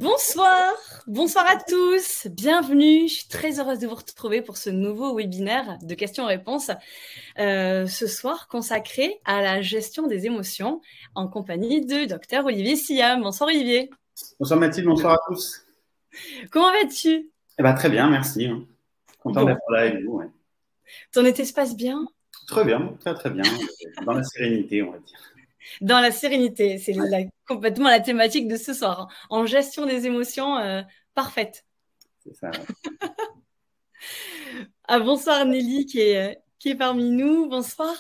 Bonsoir, bonsoir à tous, bienvenue, je suis très heureuse de vous retrouver pour ce nouveau webinaire de questions-réponses, ce soir consacré à la gestion des émotions en compagnie de Dr Olivier Siam. Bonsoir Olivier. Bonsoir Mathilde, bonsoir à tous. Comment vas-tu? Très bien, merci. Content d'être là avec vous. Ouais. Ton été se passe bien? Très bien, très bien. Dans la sérénité, on va dire. Dans la sérénité, c'est complètement la thématique de ce soir, hein. En gestion des émotions, parfaite. C'est ça. Ouais. Bonsoir Nelly qui est parmi nous. Bonsoir.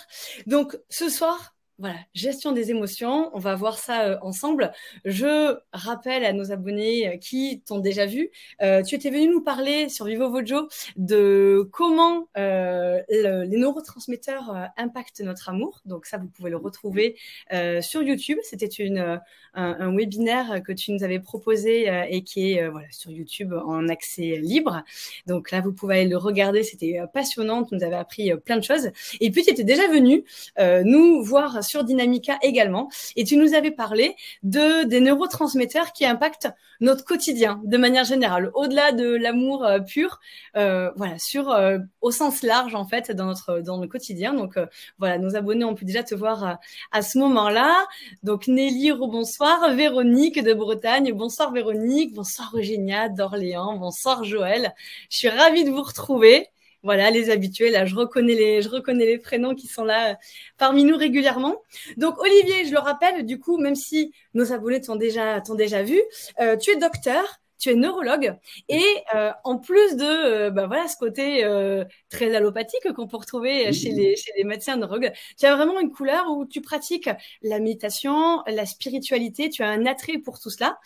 Donc ce soir, voilà, gestion des émotions. On va voir ça ensemble. Je rappelle à nos abonnés qui t'ont déjà vu. Tu étais venu nous parler sur Vivo Vojo de comment les neurotransmetteurs impactent notre amour. Donc ça, vous pouvez le retrouver sur YouTube. C'était un webinaire que tu nous avais proposé et qui est voilà, sur YouTube en accès libre. Donc là, vous pouvez aller le regarder. C'était passionnant. Tu nous avais appris plein de choses. Et puis, tu étais déjà venu nous voir sur Dynamica également. Et tu nous avais parlé des neurotransmetteurs qui impactent notre quotidien de manière générale, au-delà de l'amour pur, voilà, au sens large, en fait, dans le quotidien. Donc, voilà, nos abonnés ont pu déjà te voir à ce moment-là. Donc, Nelly, rebonsoir. Véronique de Bretagne. Bonsoir, Véronique. Bonsoir, Eugénia d'Orléans. Bonsoir, Joël. Je suis ravie de vous retrouver. Voilà, les habitués, là, je reconnais les prénoms qui sont là parmi nous régulièrement. Donc, Olivier, je le rappelle, du coup, même si nos abonnés t'ont déjà vu, tu es docteur, tu es neurologue et en plus de voilà, ce côté très allopathique qu'on peut retrouver chez les médecins neurologues, tu as vraiment une couleur où tu pratiques la méditation, la spiritualité, tu as un attrait pour tout cela.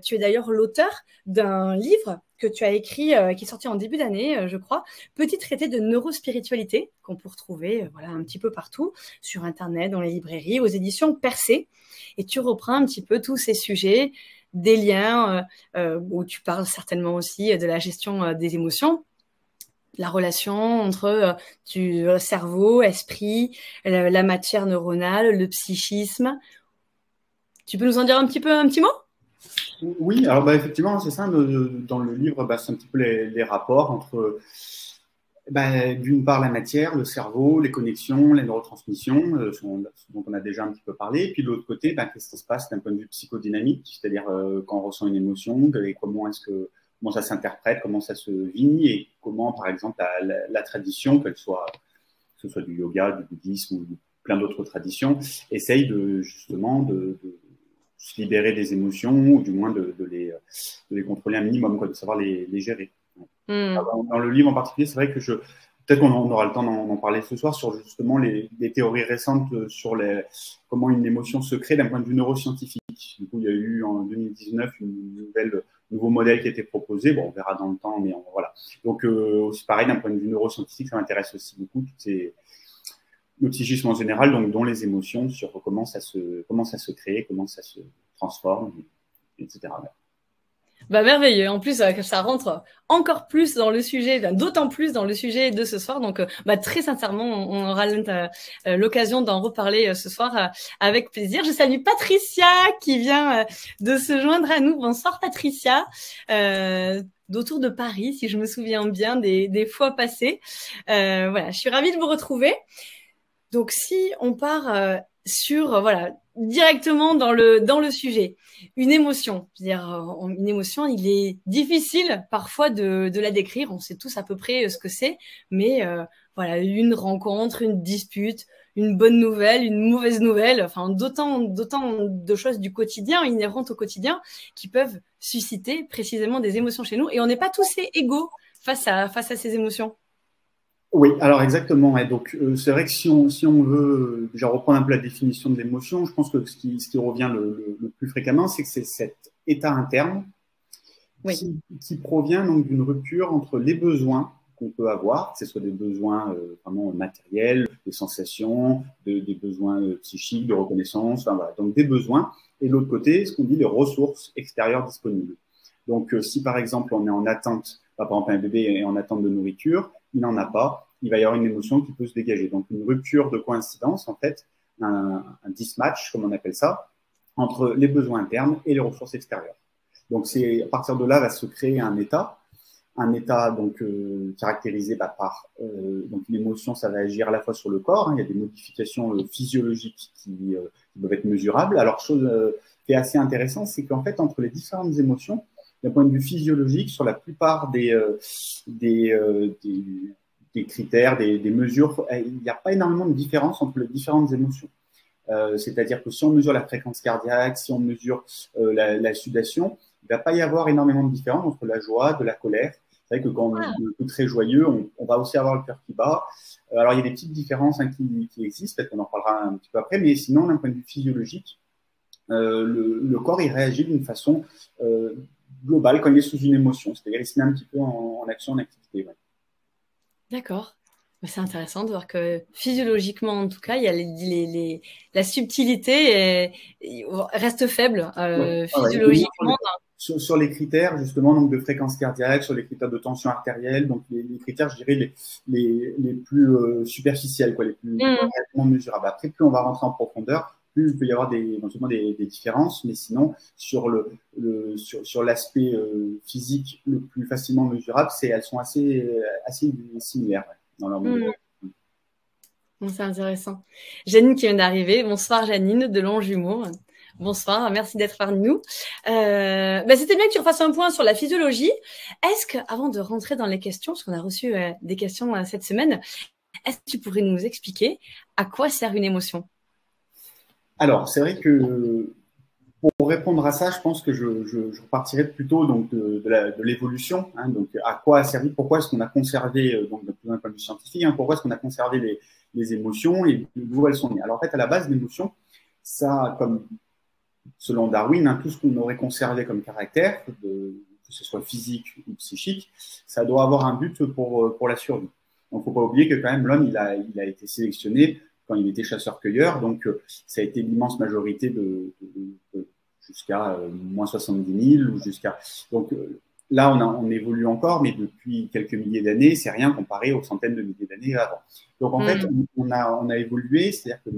Tu es d'ailleurs l'auteur d'un livre que tu as écrit, qui est sorti en début d'année, je crois, Petit traité de neurospiritualité, qu'on peut retrouver voilà, un petit peu partout, sur Internet, dans les librairies, aux éditions Percé. Et tu reprends un petit peu tous ces sujets, des liens, où tu parles certainement aussi de la gestion des émotions, la relation entre cerveau, esprit, la matière neuronale, le psychisme. Tu peux nous en dire un petit mot? Oui, alors effectivement, c'est ça. Dans le livre, c'est un petit peu les rapports entre, d'une part, la matière, le cerveau, les connexions, les neurotransmissions, ce dont on a déjà un petit peu parlé. Et puis de l'autre côté, qu'est-ce qui se passe d'un point de vue psychodynamique, c'est-à-dire quand on ressent une émotion, comment ça s'interprète, comment ça se vit, et comment, par exemple, la tradition, que ce soit du yoga, du bouddhisme ou plein d'autres traditions, essaye justement de se libérer des émotions, ou du moins de les contrôler un minimum, de savoir les gérer. Dans le livre en particulier, c'est vrai que peut-être qu'on aura le temps d'en parler ce soir sur justement les théories récentes sur comment une émotion se crée d'un point de vue neuroscientifique. Du coup, il y a eu en 2019 nouveau modèle qui a été proposé. Bon, on verra dans le temps, mais voilà. Donc, aussi pareil, d'un point de vue neuroscientifique, ça m'intéresse aussi beaucoup, le psychisme en général, donc dont les émotions, sur comment ça se crée, comment ça se transforme, etc. Merveilleux. En plus, ça rentre encore plus dans le sujet, d'autant plus dans le sujet de ce soir. Donc, très sincèrement, on aura l'occasion d'en reparler ce soir avec plaisir. Je salue Patricia qui vient de se joindre à nous. Bonsoir Patricia. D'autour de Paris, si je me souviens bien des fois passées. Voilà, je suis ravie de vous retrouver. Donc, si on part voilà, directement dans le sujet, une émotion, une émotion, il est difficile parfois de la décrire. On sait tous à peu près ce que c'est, mais voilà, une rencontre, une dispute, une bonne nouvelle, une mauvaise nouvelle, enfin d'autant de choses du quotidien, inhérentes au quotidien, qui peuvent susciter précisément des émotions chez nous. Et on n'est pas tous égaux face à ces émotions. Oui, alors exactement. Et donc, c'est vrai que si on veut déjà reprendre un peu la définition de l'émotion, je pense que ce qui revient le plus fréquemment, c'est que c'est cet état interne qui provient donc d'une rupture entre les besoins qu'on peut avoir, que ce soit des besoins vraiment matériels, des sensations, des besoins psychiques, de reconnaissance, voilà. Donc des besoins, et de l'autre côté, ce qu'on dit, les ressources extérieures disponibles. Donc, si par exemple on est en attente, par exemple un bébé est en attente de nourriture, il n'en a pas, il va y avoir une émotion qui peut se dégager. Donc, une rupture de coïncidence, en fait, un mismatch, comme on appelle ça, entre les besoins internes et les ressources extérieures. Donc, c'est à partir de là va se créer un état donc caractérisé par donc l'émotion, ça va agir à la fois sur le corps, hein, il y a des modifications physiologiques qui peuvent être mesurables. Alors, chose qui est assez intéressante, c'est qu'en fait, entre les différentes émotions, d'un point de vue physiologique, sur la plupart des critères, des mesures, il n'y a pas énormément de différence entre les différentes émotions. C'est-à-dire que si on mesure la fréquence cardiaque, si on mesure la sudation, il ne va pas y avoir énormément de différence entre la joie, de la colère. C'est vrai que quand on est très joyeux, on va aussi avoir le cœur qui bat. Alors, il y a des petites différences hein, qui existent, peut-être qu'on en parlera un petit peu après, mais sinon, d'un point de vue physiologique, le corps, il réagit d'une façon globale quand il est sous une émotion. C'est-à-dire qu'il se met un petit peu en action, en activité. Ouais. D'accord. C'est intéressant de voir que physiologiquement, en tout cas, il y a la subtilité reste faible physiologiquement. Sur les critères justement donc de fréquence cardiaque, sur les critères de tension artérielle, donc les critères, je dirais les plus superficiels, quoi, les plus réellement mesurables. Après, plus on va rentrer en profondeur, plus il peut y avoir éventuellement des différences, mais sinon sur sur l'aspect physique le plus facilement mesurable, elles sont assez similaires dans leur mesure. C'est intéressant. Janine qui vient d'arriver. Bonsoir Janine de Longjumeau. Bonsoir, merci d'être parmi nous. C'était bien que tu refasses un point sur la physiologie. Est-ce que, avant de rentrer dans les questions, parce qu'on a reçu des questions cette semaine, est-ce que tu pourrais nous expliquer à quoi sert une émotion? Alors, c'est vrai que pour répondre à ça, je pense que je repartirais plutôt donc de l'évolution. Hein, donc, à quoi a servi, pourquoi est-ce qu'on a conservé, donc d'un point de vue scientifique, hein, pourquoi est-ce qu'on a conservé les émotions et d'où elles sont nées. Alors, en fait, à la base, l'émotion, ça, comme selon Darwin, hein, tout ce qu'on aurait conservé comme caractère, que ce soit physique ou psychique, ça doit avoir un but pour la survie. Donc, il ne faut pas oublier que quand même l'homme, il a été sélectionné quand il était chasseur-cueilleur, donc ça a été l'immense majorité jusqu'à moins 70 000 ou jusqu'à. Donc là, on évolue encore, mais depuis quelques milliers d'années, c'est rien comparé aux centaines de milliers d'années avant. Donc en fait, on a évolué, c'est-à-dire que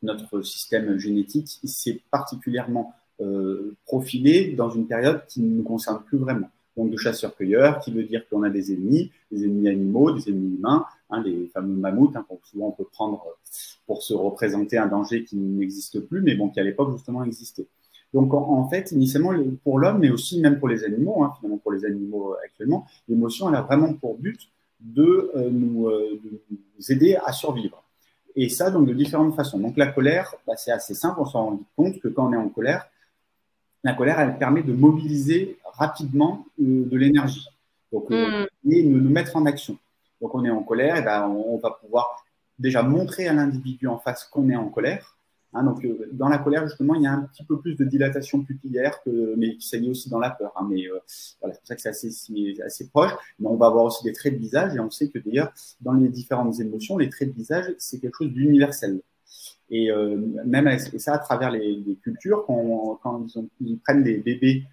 notre système génétique s'est particulièrement profilé dans une période qui ne nous concerne plus vraiment. Donc de chasseurs-cueilleurs, qui veut dire qu'on a des ennemis animaux, des ennemis humains, hein, les fameux mammouths, hein, souvent on peut prendre pour se représenter un danger qui n'existe plus, mais bon, qui à l'époque justement existait. Donc en fait, initialement, pour l'homme, mais aussi même pour les animaux, hein, finalement pour les animaux actuellement, l'émotion, elle a vraiment pour but de nous aider à survivre. Et ça, donc, de différentes façons. Donc, la colère, c'est assez simple. On s'en rend compte que quand on est en colère, la colère, elle permet de mobiliser rapidement de l'énergie. Donc, et nous mettre en action. Donc, on est en colère, et on va pouvoir déjà montrer à l'individu en face qu'on est en colère. Hein, donc, dans la colère, justement, il y a un petit peu plus de dilatation pupillaire, mais ça y est aussi dans la peur. Hein, mais voilà, c'est pour ça que c'est assez proche. Mais on va avoir aussi des traits de visage, et on sait que d'ailleurs, dans les différentes émotions, les traits de visage, c'est quelque chose d'universel. Et même et ça à travers les cultures, quand ils prennent des bébés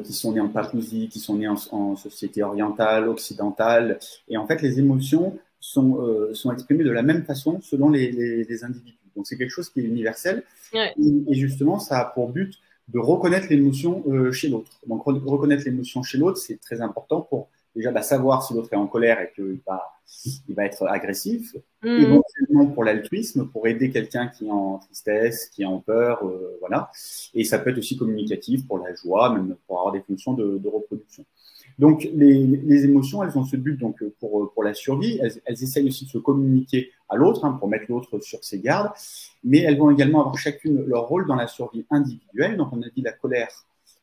qui sont nés en Papouasie, qui sont nés en société orientale, occidentale, et en fait, les émotions sont exprimées de la même façon selon les individus. Donc, c'est quelque chose qui est universel. Ouais. Et justement, ça a pour but de reconnaître l'émotion chez l'autre. Donc, reconnaître l'émotion chez l'autre, c'est très important pour déjà savoir si l'autre est en colère et qu'il va être agressif. Éventuellement pour l'altruisme, pour aider quelqu'un qui est en tristesse, qui est en peur, voilà. Et ça peut être aussi communicatif pour la joie, même pour avoir des fonctions de reproduction. Donc, les émotions, elles ont ce but donc pour la survie. Elles essayent aussi de se communiquer à l'autre, hein, pour mettre l'autre sur ses gardes, mais elles vont également avoir chacune leur rôle dans la survie individuelle. Donc, on a dit la colère,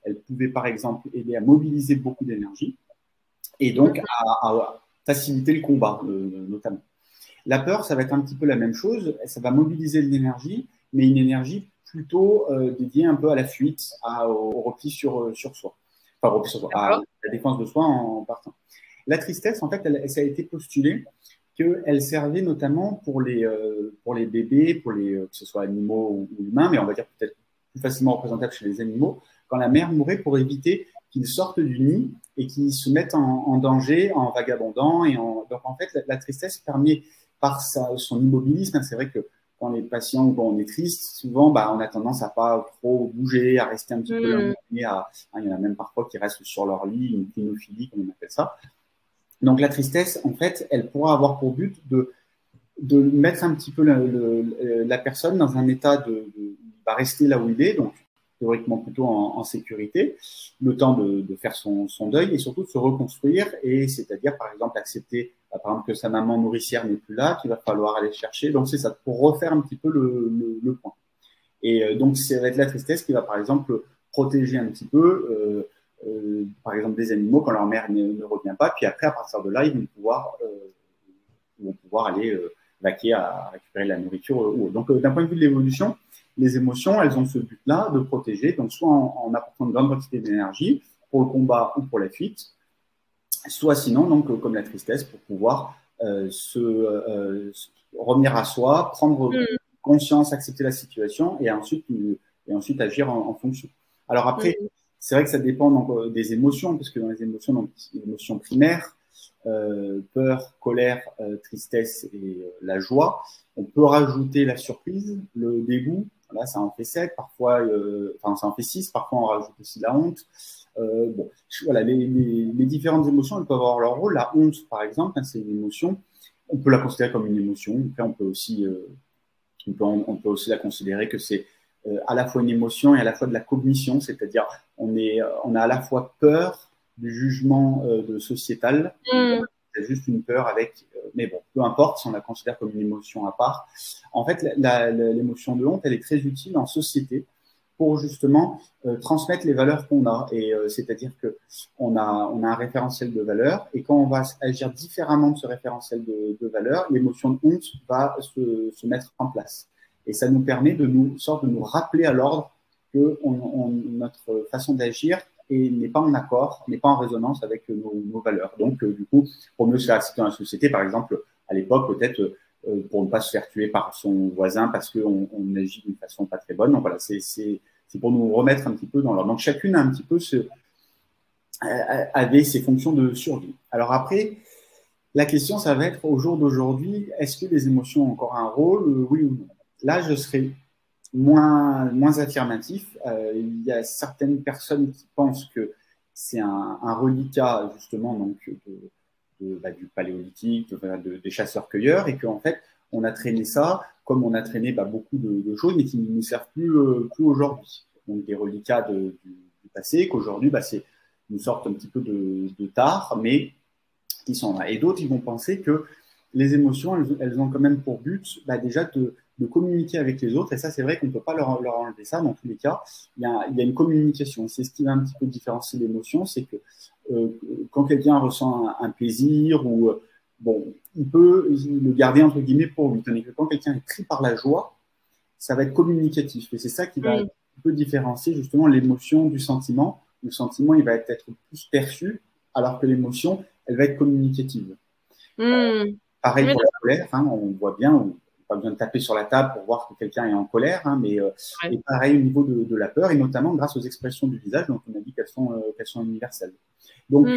elle pouvait par exemple aider à mobiliser beaucoup d'énergie et donc à faciliter le combat, notamment. La peur, ça va être un petit peu la même chose. Ça va mobiliser de l'énergie, mais une énergie plutôt dédiée un peu à la fuite, au repli sur soi. Enfin, repli sur soi, à la défense de soi en partant. La tristesse, en fait, ça a été postulé qu'elle servait notamment pour les bébés, que ce soit animaux ou humains, mais on va dire peut-être plus facilement représentable chez les animaux, quand la mère mourait pour éviter qu'ils sortent du nid et qu'ils se mettent en danger en vagabondant. Donc, en fait, la tristesse permet, par son immobilisme, c'est vrai que quand les patients ou quand on est triste, souvent, on a tendance à pas trop bouger, à rester un petit peu là. Il y en a même parfois qui restent sur leur lit, une clinophilie, comme on appelle ça. Donc la tristesse, en fait, elle pourra avoir pour but de mettre un petit peu la personne dans un état il va rester là où il est, donc théoriquement plutôt en sécurité, le temps de faire son deuil et surtout de se reconstruire, et c'est-à-dire par exemple accepter par exemple que sa maman nourricière n'est plus là, qu'il va falloir aller chercher, donc c'est ça, pour refaire un petit peu le point. Et donc ça va être la tristesse qui va par exemple protéger un petit peu par exemple des animaux quand leur mère ne revient pas, puis après à partir de là ils vont pouvoir aller vaquer à récupérer la nourriture ou autre. Donc d'un point de vue de l'évolution, les émotions, elles ont ce but-là de protéger, donc soit en apportant une grande quantité d'énergie pour le combat ou pour la fuite, soit sinon, donc comme la tristesse, pour pouvoir revenir à soi, prendre conscience, accepter la situation et ensuite agir en fonction. Alors après, c'est vrai que ça dépend donc, des émotions, parce que dans les émotions, donc l'émotion primaire, peur, colère, tristesse et la joie, on peut rajouter la surprise, le dégoût. Là, ça en fait 7, parfois, ça en fait 6, parfois on rajoute aussi la honte. Bon, voilà, les différentes émotions, elles peuvent avoir leur rôle. La honte, par exemple, c'est une émotion. On peut la considérer comme une émotion. Après, on peut aussi la considérer que c'est à la fois une émotion et à la fois de la cognition, c'est-à-dire on a à la fois peur du jugement sociétal. C'est juste une peur mais bon, peu importe si on la considère comme une émotion à part. En fait, l'émotion de honte, elle est très utile en société pour justement transmettre les valeurs qu'on a. Et c'est-à-dire que on a un référentiel de valeurs, et quand on va agir différemment de ce référentiel de valeurs, l'émotion de honte va se mettre en place. Et ça nous permet de nous rappeler à l'ordre que notre façon d'agir n'est pas en accord, n'est pas en résonance avec nos valeurs. Donc, du coup, pour mieux se faire accepter dans la société, par exemple, à l'époque, peut-être pour ne pas se faire tuer par son voisin parce qu'on agit d'une façon pas très bonne. Donc voilà, c'est pour nous remettre un petit peu dans l'ordre. Donc, chacune a un petit peu avait ses fonctions de survie. Alors après, la question, ça va être au jour d'aujourd'hui, est-ce que les émotions ont encore un rôle, oui ou non? Là, je serais moins affirmatif. Il y a certaines personnes qui pensent que c'est un reliquat justement donc du paléolithique, des chasseurs-cueilleurs, et qu'en fait on a traîné ça comme on a traîné beaucoup de choses, mais qui ne nous servent plus aujourd'hui. Donc des reliquats du passé, qu'aujourd'hui c'est une sorte un petit peu de tard, mais qui sont là. Et d'autres, ils vont penser que les émotions, elles ont quand même pour but déjà de communiquer avec les autres. Et ça, c'est vrai qu'on ne peut pas leur enlever ça. Dans tous les cas, il y a une communication. C'est ce qui va un petit peu différencier l'émotion, c'est que quand quelqu'un ressent un plaisir ou il peut le garder entre guillemets pour lui. Tandis que quand quelqu'un est pris par la joie, ça va être communicatif. Et c'est ça qui va un peu différencier justement l'émotion du sentiment. Le sentiment, il va être plus perçu, alors que l'émotion, elle va être communicative. Pareil pour la colère, on voit bien, pas besoin de taper sur la table pour voir que quelqu'un est en colère, mais et pareil au niveau de la peur, et notamment grâce aux expressions du visage, dont on a dit qu'elles sont universelles. Donc,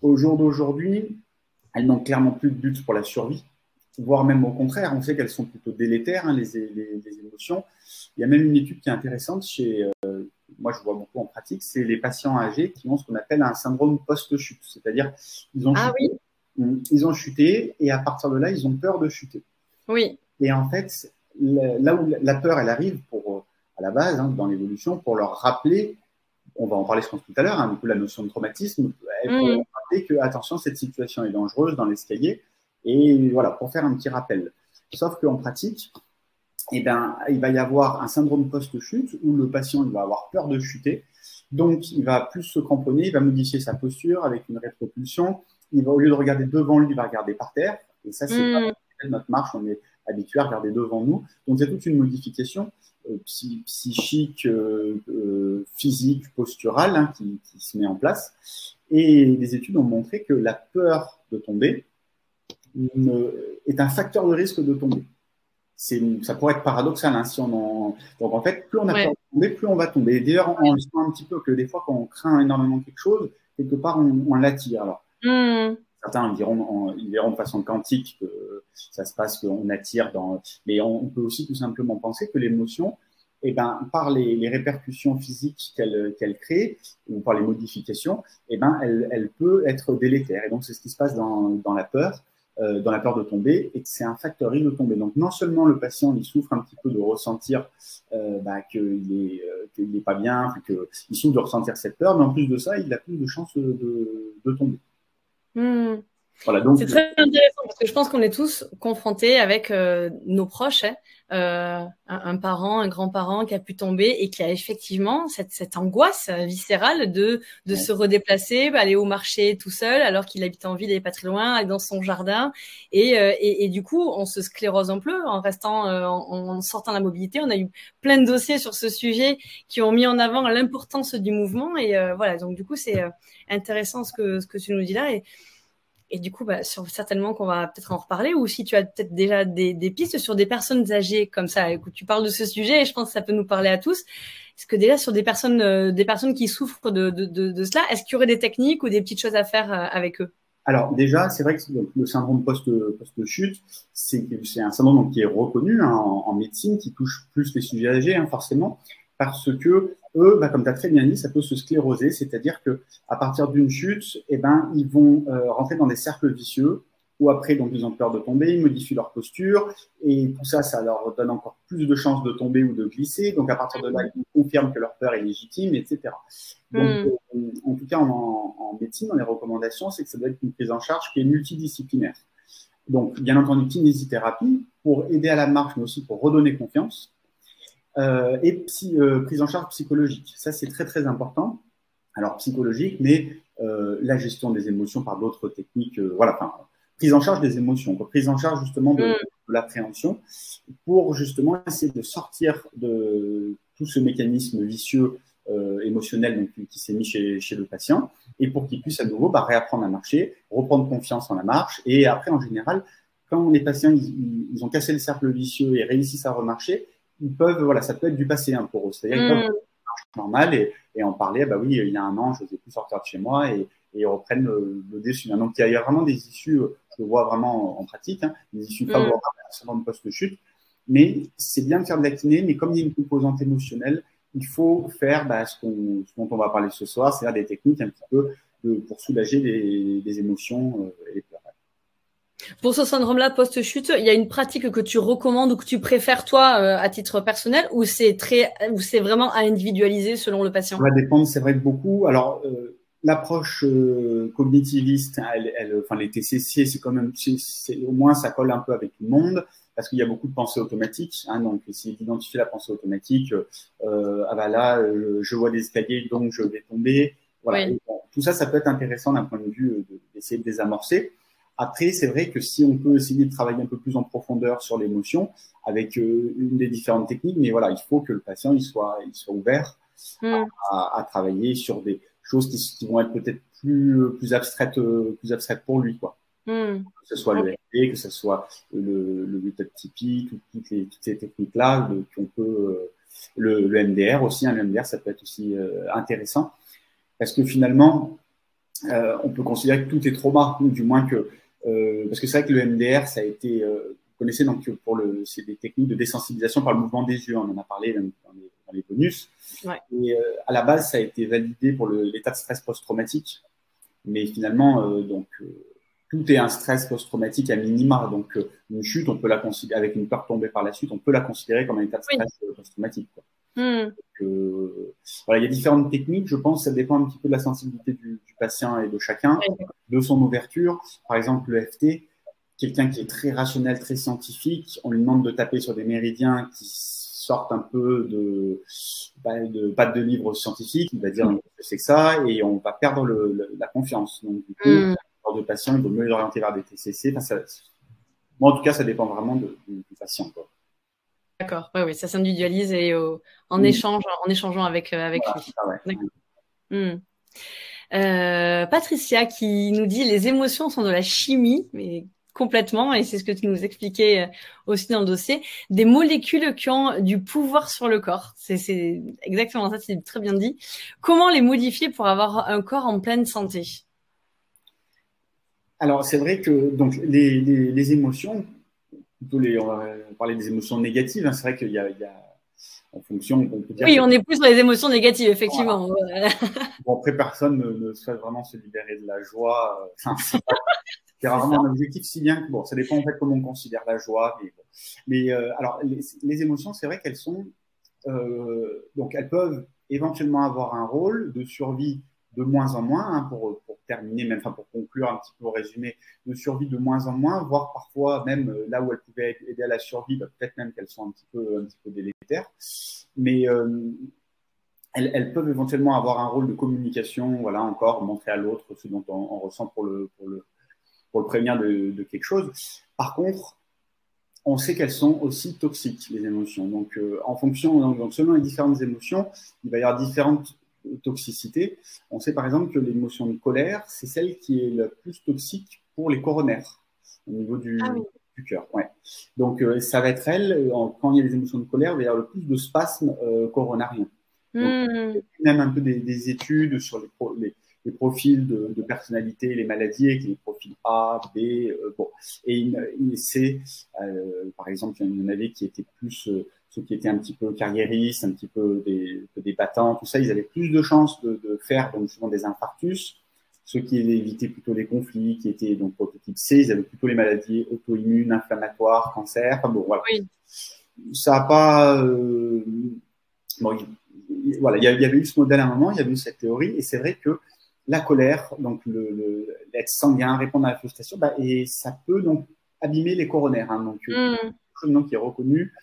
au jour d'aujourd'hui, elles n'ont clairement plus de but pour la survie, voire même au contraire, on sait qu'elles sont plutôt délétères, les émotions. Il y a même une étude qui est intéressante moi je vois beaucoup en pratique, c'est les patients âgés qui ont ce qu'on appelle un syndrome post-chute, c'est-à-dire ils ont chuté et à partir de là, ils ont peur de chuter. Oui. Et en fait, là où la peur, elle arrive à la base, dans l'évolution, pour leur rappeler, on va en parler je pense tout à l'heure, du coup la notion de traumatisme, pour leur rappeler que attention, cette situation est dangereuse dans l'escalier, et voilà, pour faire un petit rappel. Sauf qu'en pratique, il va y avoir un syndrome post-chute où le patient il va avoir peur de chuter, donc il va plus se cramponner, il va modifier sa posture avec une rétropulsion, il va au lieu de regarder devant lui, il va regarder par terre, et ça c'est pas notre marche, on est habitué à regarder devant nous, donc c'est toute une modification psychique, physique, posturale qui se met en place, et les études ont montré que la peur de tomber est un facteur de risque de tomber. Ça pourrait être paradoxal. Donc en fait, plus on a peur de tomber, plus on va tomber. Et d'ailleurs, on le sent un petit peu que des fois, quand on craint énormément quelque chose, quelque part, on l'attire. Alors, certains ils verront de façon quantique que ça se passe, qu'on attire mais on peut aussi tout simplement penser que l'émotion, eh ben, par les répercussions physiques qu'elle crée, ou par les modifications, eh ben, elle peut être délétère. Et donc, c'est ce qui se passe dans la peur de tomber, et que c'est un facteur risque de tomber. Donc, non seulement le patient, il souffre un petit peu de ressentir qu'il est pas bien, qu'il souffre de ressentir cette peur, mais en plus de ça, il a plus de chances de tomber. Voilà, donc, c'est très intéressant parce que je pense qu'on est tous confrontés avec nos proches, un parent, un grand-parent qui a pu tomber et qui a effectivement cette angoisse viscérale de se redéplacer, aller au marché tout seul alors qu'il habite en ville et pas très loin, aller dans son jardin et du coup on se sclérose un peu en restant, en sortant de la mobilité. On a eu plein de dossiers sur ce sujet qui ont mis en avant l'importance du mouvement et voilà, donc du coup c'est intéressant ce que tu nous dis là et du coup, certainement qu'on va peut-être en reparler, ou si tu as peut-être déjà des pistes sur des personnes âgées comme ça. Écoute, tu parles de ce sujet et je pense que ça peut nous parler à tous. Est-ce que déjà sur des personnes qui souffrent de cela, est-ce qu'il y aurait des techniques ou des petites choses à faire avec eux? Alors déjà, c'est vrai que le syndrome post-chute, c'est un syndrome qui est reconnu en médecine, qui touche plus les sujets âgés, forcément, parce que eux, comme tu as très bien dit, ça peut se scléroser, c'est-à-dire que à partir d'une chute, ils vont rentrer dans des cercles vicieux où après, donc, ils ont peur de tomber, ils modifient leur posture, et tout ça, ça leur donne encore plus de chances de tomber ou de glisser. Donc, à partir de là, ils confirment que leur peur est légitime, etc. Donc, en tout cas, en médecine, dans les recommandations, c'est que ça doit être une prise en charge qui est multidisciplinaire. Donc, bien entendu, kinésithérapie pour aider à la marche, mais aussi pour redonner confiance. Et prise en charge psychologique. Ça, c'est très, très important. Alors, psychologique, mais la gestion des émotions par d'autres techniques, prise en charge des émotions, prise en charge justement de l'appréhension pour justement essayer de sortir de tout ce mécanisme vicieux émotionnel donc, qui s'est mis chez le patient et pour qu'il puisse à nouveau réapprendre à marcher, reprendre confiance en la marche. Et après, en général, quand les patients ils ont cassé le cercle vicieux et réussissent à remarcher, ils peuvent, ça peut être du passé pour eux. C'est-à-dire qu'ils peuvent marcher normal et en parler, oui, il y a un an, je n'osais plus sortir de chez moi et ils reprennent le dessus. Donc, il y a vraiment des issues, je le vois vraiment en pratique, des issues favorables à ce syndrome post-chute. Mais c'est bien de faire de la kiné, mais comme il y a une composante émotionnelle, il faut faire ce dont on va parler ce soir, c'est-à-dire des techniques un petit peu pour soulager les émotions et les pleurs. Pour ce syndrome-là, post-chute, il y a une pratique que tu recommandes ou que tu préfères, toi, à titre personnel, ou c'est vraiment à individualiser selon le patient? Ça va dépendre, c'est vrai que beaucoup. Alors, l'approche cognitiviste, les TCC, c'est quand même, au moins, ça colle un peu avec tout le monde, parce qu'il y a beaucoup de pensée automatique. Donc, essayer d'identifier la pensée automatique. Je vois des escaliers, donc je vais tomber. Voilà. Oui. Tout ça, ça peut être intéressant d'un point de vue d'essayer de désamorcer. Après, c'est vrai que si on peut essayer de travailler un peu plus en profondeur sur l'émotion avec une des différentes techniques, mais voilà, il faut que le patient il soit ouvert à travailler sur des choses qui vont être peut-être plus abstraites pour lui, quoi. Que ce soit le RP, que ce soit le méthode typique, toutes ces techniques-là, qu'on peut le MDR aussi. Le MDR, ça peut être aussi intéressant parce que finalement, on peut considérer que tout est trauma, ou du moins que parce que c'est vrai que le MDR, ça a été, vous connaissez donc c'est des techniques de désensibilisation par le mouvement des yeux. On en a parlé dans les bonus. Ouais. Et à la base, ça a été validé pour l'état de stress post-traumatique. Mais finalement, tout est un stress post-traumatique à minima. Donc, une chute, on peut la considérer, avec une peur tombée par la suite, on peut la considérer comme un état de stress post-traumatique, quoi. Donc, il y a différentes techniques. Je pense que ça dépend un petit peu de la sensibilité du patient et de chacun, de son ouverture. Par exemple, le FT, quelqu'un qui est très rationnel, très scientifique, on lui demande de taper sur des méridiens qui sortent un peu de pattes de livres scientifiques. Il va dire que c'est que ça et on va perdre la confiance. Donc, du coup, pour de patients, il vaut mieux les orienter vers des TCC. Moi, en tout cas, ça dépend vraiment du patient, quoi. D'accord, oui, ça s'individualise et en échangeant avec lui. Patricia qui nous dit les émotions sont de la chimie, mais complètement, et c'est ce que tu nous expliquais aussi dans le dossier, des molécules qui ont du pouvoir sur le corps. C'est exactement ça, c'est très bien dit. Comment les modifier pour avoir un corps en pleine santé? Alors, c'est vrai que donc, les émotions, plutôt on va parler des émotions négatives, hein, c'est vrai qu'il y a en fonction, on peut dire Oui, que, on est plus sur les émotions négatives, voilà. effectivement. Bon, après, personne ne souhaite vraiment se libérer de la joie. Enfin, c'est rarement un objectif, si bien que, bon, ça dépend en fait comment on considère la joie. Mais, bon. Mais alors, les émotions, c'est vrai qu'elles sont, donc elles peuvent éventuellement avoir un rôle de survie de moins en moins, hein, pour terminer, même, enfin, pour conclure un petit peu au résumé, de survie de moins en moins, voire parfois même là où elles pouvaient aider à la survie, bah, peut-être même qu'elles sont un petit peu délétères. Mais elles peuvent éventuellement avoir un rôle de communication, voilà, encore montrer à l'autre ce dont on ressent pour le prévenir de quelque chose. Par contre, on sait qu'elles sont aussi toxiques, les émotions. Donc, en fonction, donc, selon les différentes émotions, il va y avoir différentes toxicités. On sait par exemple que l'émotion de colère, c'est celle qui est la plus toxique pour les coronaires, au niveau Ah oui. du cœur. Ouais. Donc, ça va être elle, quand il y a des émotions de colère, il va y avoir le plus de spasmes coronariens. Donc, même un peu des études sur les profils de personnalité, les maladies, avec les profils A, B, bon, et C, par exemple, il y en avait qui étaient plus ceux qui étaient un petit peu carriéristes, un petit peu des battants, tout ça, ils avaient plus de chances de faire donc souvent des infarctus. Ceux qui évitaient plutôt les conflits, qui étaient donc prototype C, ils avaient plutôt les maladies auto-immunes, inflammatoires, cancer. Enfin bon, voilà. Oui. Ça n'a pas. Bon, voilà, il y avait eu ce modèle à un moment, il y avait eu cette théorie, et c'est vrai que la colère, donc l'être sanguin, répondre à la frustration, bah, et ça peut donc abîmer les coronaires. Hein, donc, qui est reconnu,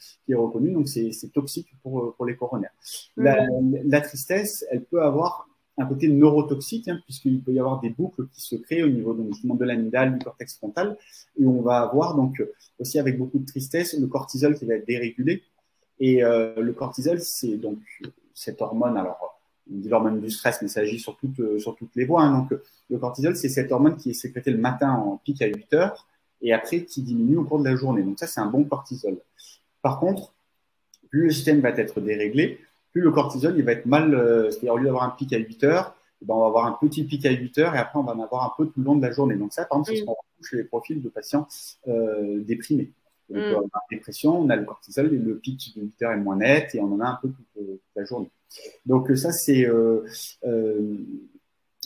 donc c'est toxique pour les coronaires. La tristesse, elle peut avoir un côté neurotoxique, hein, puisqu'il peut y avoir des boucles qui se créent au niveau donc, justement de l'amygdale, du cortex frontal, et on va avoir donc aussi avec beaucoup de tristesse le cortisol qui va être dérégulé. Et le cortisol, c'est donc cette hormone, alors on dit l'hormone du stress, mais ça agit sur toutes les voies. Hein. Donc le cortisol, c'est cette hormone qui est sécrétée le matin en pic à 8 heures et après qui diminue au cours de la journée. Donc ça, c'est un bon cortisol. Par contre, plus le système va être déréglé, plus le cortisol il va être mal, c'est-à-dire au lieu d'avoir un pic à 8 heures, ben, on va avoir un petit pic à 8 heures et après on va en avoir un peu tout le long de la journée. Donc ça, par exemple, c'est ce qu'on retrouve chez les profils de patients déprimés. Donc, dans la dépression, on a le cortisol et le pic de 8 heures est moins net et on en a un peu toute la journée. Donc ça, c'est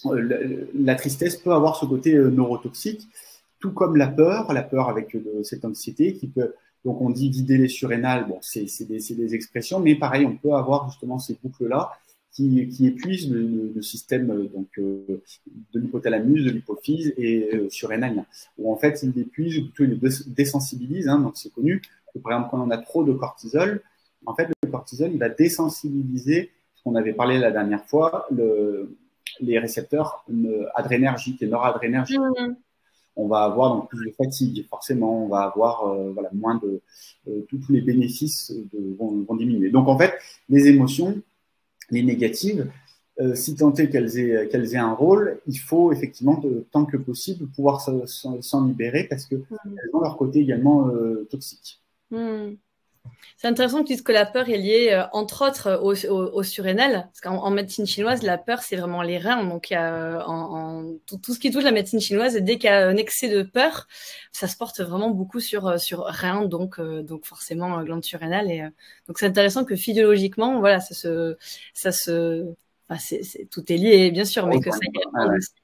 la tristesse peut avoir ce côté neurotoxique, tout comme la peur avec cette anxiété qui peut, donc on dit vider les surrénales, bon, c'est des expressions, mais pareil, on peut avoir justement ces boucles-là qui épuisent le système donc, de l'hypothalamus, de l'hypophyse et surrénalien, où en fait ils l'épuisent, ou plutôt ils le désensibilisent, hein, donc c'est connu que par exemple quand on a trop de cortisol, en fait le cortisol il va désensibiliser, ce qu'on avait parlé la dernière fois, les récepteurs adrénergiques et noradrénergiques. On va avoir donc plus de fatigue, forcément, on va avoir voilà, moins de tous les bénéfices vont diminuer. Donc en fait, les émotions, les négatives, si tant est qu'elles aient un rôle, il faut effectivement, tant que possible, pouvoir s'en libérer parce qu'elles ont leur côté également toxique. C'est intéressant que tu dises que la peur est liée, entre autres, au surrénal. Parce qu'en médecine chinoise, la peur, c'est vraiment les reins. Donc, il y a, tout ce qui touche la médecine chinoise, dès qu'il y a un excès de peur, ça se porte vraiment beaucoup sur reins, donc forcément glande surrénale. Et donc, c'est intéressant que physiologiquement, voilà, tout est lié, bien sûr, mais que ça y réponde aussi.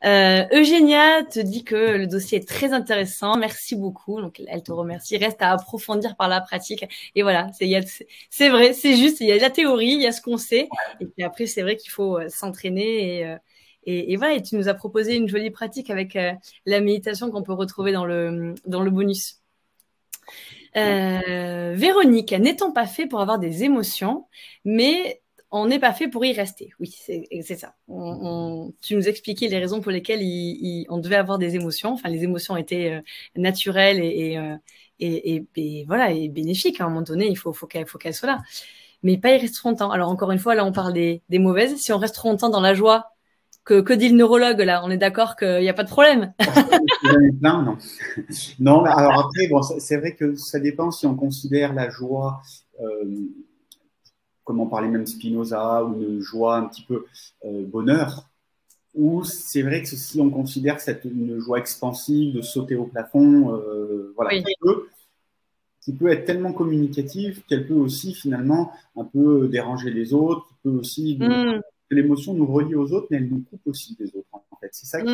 Eugénia te dit que le dossier est très intéressant. Merci beaucoup. Donc, elle te remercie. Reste à approfondir par la pratique. Et voilà, c'est vrai, c'est juste. Il y a la théorie, il y a ce qu'on sait. Et puis après, c'est vrai qu'il faut s'entraîner. Et voilà, et tu nous as proposé une jolie pratique avec la méditation qu'on peut retrouver dans le bonus. Véronique, n'étant pas fait pour avoir des émotions, mais on n'est pas fait pour y rester. Oui, c'est ça. Tu nous expliquais les raisons pour lesquelles on devait avoir des émotions. Enfin, les émotions étaient naturelles et voilà, et bénéfiques. À un moment donné, il faut qu'elles soient là. Mais pas y rester trop longtemps. Alors, encore une fois, là, on parle des mauvaises. Si on reste trop longtemps dans la joie, que dit le neurologue, là? On est d'accord qu'il n'y a pas de problème. Non. Non, alors après, bon, c'est vrai que ça dépend si on considère la joie, comme on parlait même Spinoza, ou une joie un petit peu bonheur. Ou c'est vrai que si on considère que c'est une joie expansive de sauter au plafond, voilà, Oui. qui peut être tellement communicative qu'elle peut aussi finalement un peu déranger les autres, qui peut aussi l'émotion nous relie aux autres, mais elle nous coupe aussi des autres en fait. C'est ça qui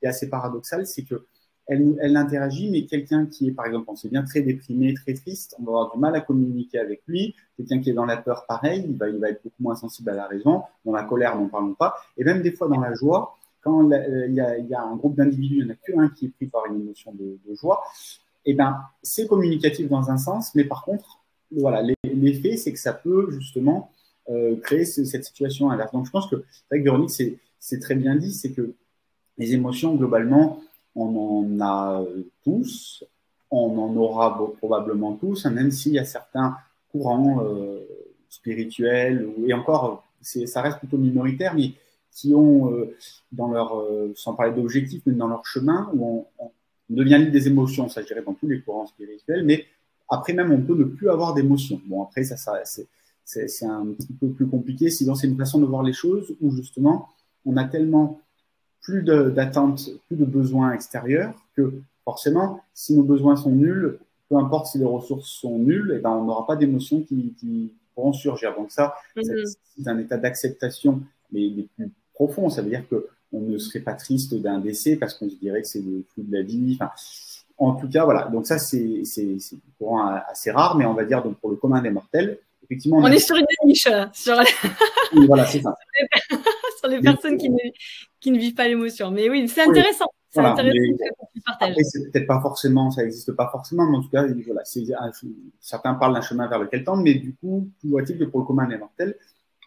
est assez paradoxal, c'est que elle interagit, mais quelqu'un qui est, par exemple, on sait bien, très déprimé, très triste, on va avoir du mal à communiquer avec lui. Quelqu'un qui est dans la peur, pareil, il va être beaucoup moins sensible à la raison. Dans la colère, n'en parlons pas. Et même des fois dans la joie, quand il y a un groupe d'individus, il n'y en a qu'un qui est pris par une émotion de joie, eh ben, c'est communicatif dans un sens, mais par contre, voilà, l'effet, c'est que ça peut justement créer cette situation inverse. Donc, je pense que, avec Véronique, c'est très bien dit, c'est que les émotions, globalement, on en a tous, on en aura probablement tous, hein, même s'il y a certains courants spirituels, et encore, ça reste plutôt minoritaire, mais qui ont, dans leur, sans parler d'objectifs, mais dans leur chemin, où on devient libre des émotions, ça je dirais dans tous les courants spirituels, mais après même, on peut ne plus avoir d'émotions. Bon, après, ça c'est un petit peu plus compliqué, sinon c'est une façon de voir les choses où justement, on a tellement plus d'attentes, plus de besoins extérieurs, que forcément, si nos besoins sont nuls, peu importe si les ressources sont nulles, eh ben, on n'aura pas d'émotions qui pourront surgir. Donc ça, c'est un état d'acceptation, mais les plus profonds. Ça veut dire qu'on ne serait pas triste d'un décès parce qu'on se dirait que c'est le flou de la vie. Enfin, en tout cas, voilà. Donc ça, c'est un courant assez rare, mais on va dire donc pour le commun des mortels, effectivement. On est sur une niche, Oui, voilà, c'est ça. sur les personnes qui ne vivent pas l'émotion. Mais oui, c'est intéressant. C'est intéressant que tu partages. Après, c'est peut-être pas forcément, ça n'existe pas forcément, mais en tout cas, voilà, certains parlent d'un chemin vers lequel tendre, mais du coup, voit-il que pour le commun des mortels,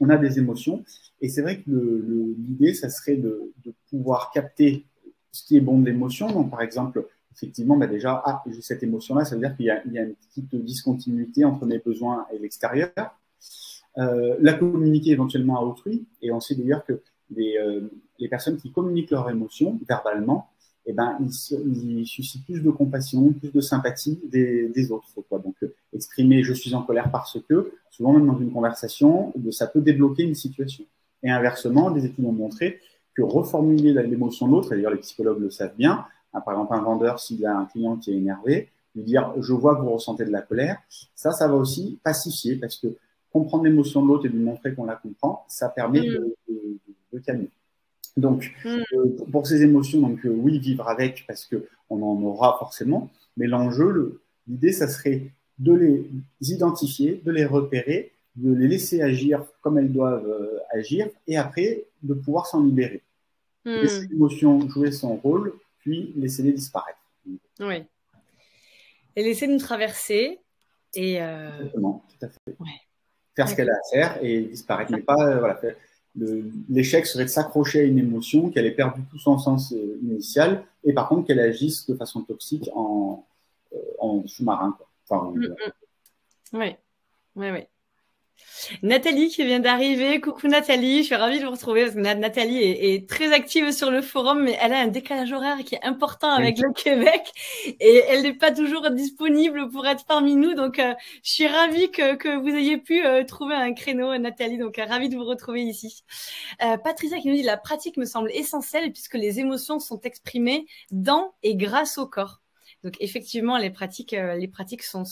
on a des émotions. Et c'est vrai que l'idée, ça serait de pouvoir capter ce qui est bon de l'émotion. Donc, par exemple, effectivement, bah déjà, j'ai cette émotion-là, ça veut dire qu'il y a une petite discontinuité entre mes besoins et l'extérieur. La communiquer éventuellement à autrui. Et on sait d'ailleurs que les personnes qui communiquent leurs émotions verbalement, eh ben, ils suscitent plus de compassion, plus de sympathie des autres. Quoi. Donc, exprimer « je suis en colère parce que », souvent même dans une conversation, ça peut débloquer une situation. Et inversement, des études ont montré que reformuler l'émotion de l'autre, et d'ailleurs les psychologues le savent bien, hein, par exemple un vendeur, s'il a un client qui est énervé, lui dire « je vois que vous ressentez de la colère », ça va aussi pacifier, parce que comprendre l'émotion de l'autre et lui montrer qu'on la comprend, ça permet de calmer. Donc, pour ces émotions, donc oui, vivre avec, parce qu'on en aura forcément, mais l'idée, ça serait de les identifier, de les repérer, de les laisser agir comme elles doivent agir, et après, de pouvoir s'en libérer. Laisser l'émotion jouer son rôle, puis laisser-les disparaître. Oui. Et laisser nous traverser. Exactement, tout à fait. Ouais. Faire ce qu'elle a à faire et disparaître, mais pas, voilà, l'échec serait de s'accrocher à une émotion, qu'elle ait perdu tout son sens initial, et par contre qu'elle agisse de façon toxique en sous-marin. Enfin, oui. Nathalie qui vient d'arriver. Coucou Nathalie, je suis ravie de vous retrouver parce que Nathalie est très active sur le forum, mais elle a un décalage horaire qui est important avec le Québec et elle n'est pas toujours disponible pour être parmi nous. Donc, je suis ravie que vous ayez pu trouver un créneau, Nathalie. Donc, ravie de vous retrouver ici. Patricia qui nous dit « La pratique me semble essentielle puisque les émotions sont exprimées dans et grâce au corps. » Donc, effectivement, les pratiques sont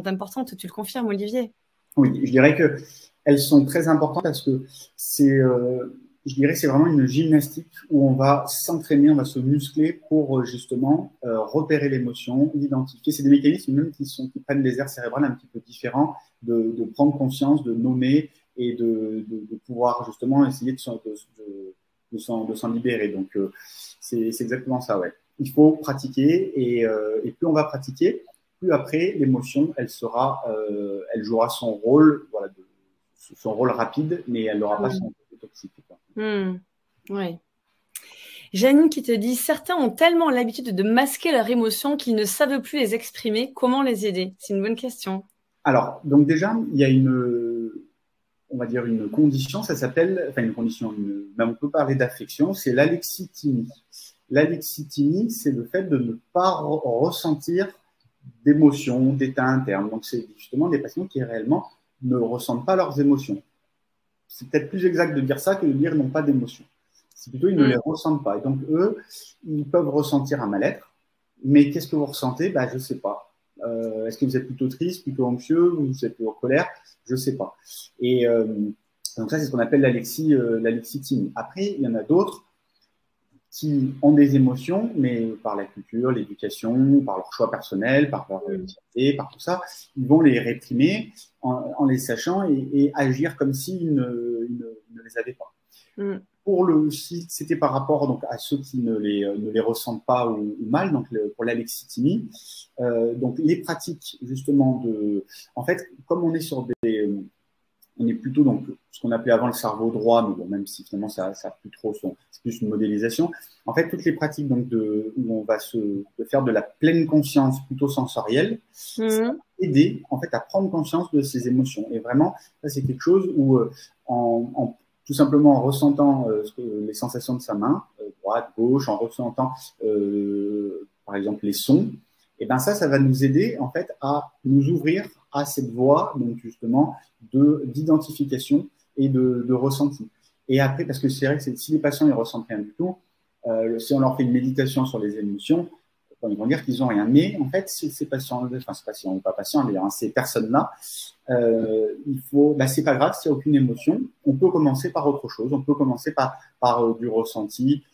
importantes. Tu le confirmes, Olivier? Oui, je dirais qu'elles sont très importantes parce que je dirais que c'est vraiment une gymnastique où on va s'entraîner, on va se muscler pour justement repérer l'émotion, l'identifier. C'est des mécanismes même qui prennent des aires cérébrales un petit peu différents, de prendre conscience, de nommer et de pouvoir justement essayer de s'en libérer. Donc, c'est exactement ça, ouais. Il faut pratiquer et plus on va pratiquer, plus après, l'émotion, elle jouera son rôle, voilà, son rôle rapide, mais elle n'aura pas son rôle toxique. Oui. Janine qui te dit « Certains ont tellement l'habitude de masquer leurs émotions qu'ils ne savent plus les exprimer. Comment les aider ?» C'est une bonne question. Alors, donc déjà, il y a on va dire une condition, ça s'appelle, enfin une condition, on peut parler d'affection, c'est l'alexithymie. L'alexithymie, c'est le fait de ne pas ressentir d'émotions, d'états internes. Donc, c'est justement des patients qui réellement ne ressentent pas leurs émotions. C'est peut-être plus exact de dire ça que de dire n'ont pas d'émotions. C'est plutôt, ils ne les ressentent pas. Et donc, eux, ils peuvent ressentir un mal-être. Mais qu'est-ce que vous ressentez? Je ne sais pas. Est-ce que vous êtes plutôt triste, plutôt anxieux, ou vous êtes plutôt en colère? Je ne sais pas. Et donc ça, c'est ce qu'on appelle l'alexithymie. Après, il y en a d'autres qui ont des émotions, mais par la culture, l'éducation, par leur choix personnel, par leur identité, par tout ça, ils vont les réprimer en les sachant et agir comme s'ils ne les avaient pas. Si c'était par rapport donc, à ceux qui ne les ressentent pas ou mal, donc pour l'alexithymie, donc les pratiques justement en fait, comme on est sur on est plutôt donc ce qu'on appelait avant le cerveau droit, mais bon, même si finalement ça plus trop c'est plus une modélisation. En fait, toutes les pratiques donc où on va de faire de la pleine conscience plutôt sensorielle, ça va aider en fait à prendre conscience de ses émotions. Et vraiment, ça c'est quelque chose où tout simplement en ressentant les sensations de sa main, droite, gauche, en ressentant par exemple les sons, et ben ça va nous aider en fait à nous ouvrir à cette voie, donc justement, d'identification et de ressenti. Et après, parce que c'est vrai que si les patients ne ressentent rien du tout, si on leur fait une méditation sur les émotions, ils vont dire qu'ils n'ont rien. Mais en fait, ces patients, enfin, ces patients ou pas patients, mais ces personnes-là, c'est pas grave s'il n'y a aucune émotion. On peut commencer par autre chose. On peut commencer par du ressenti.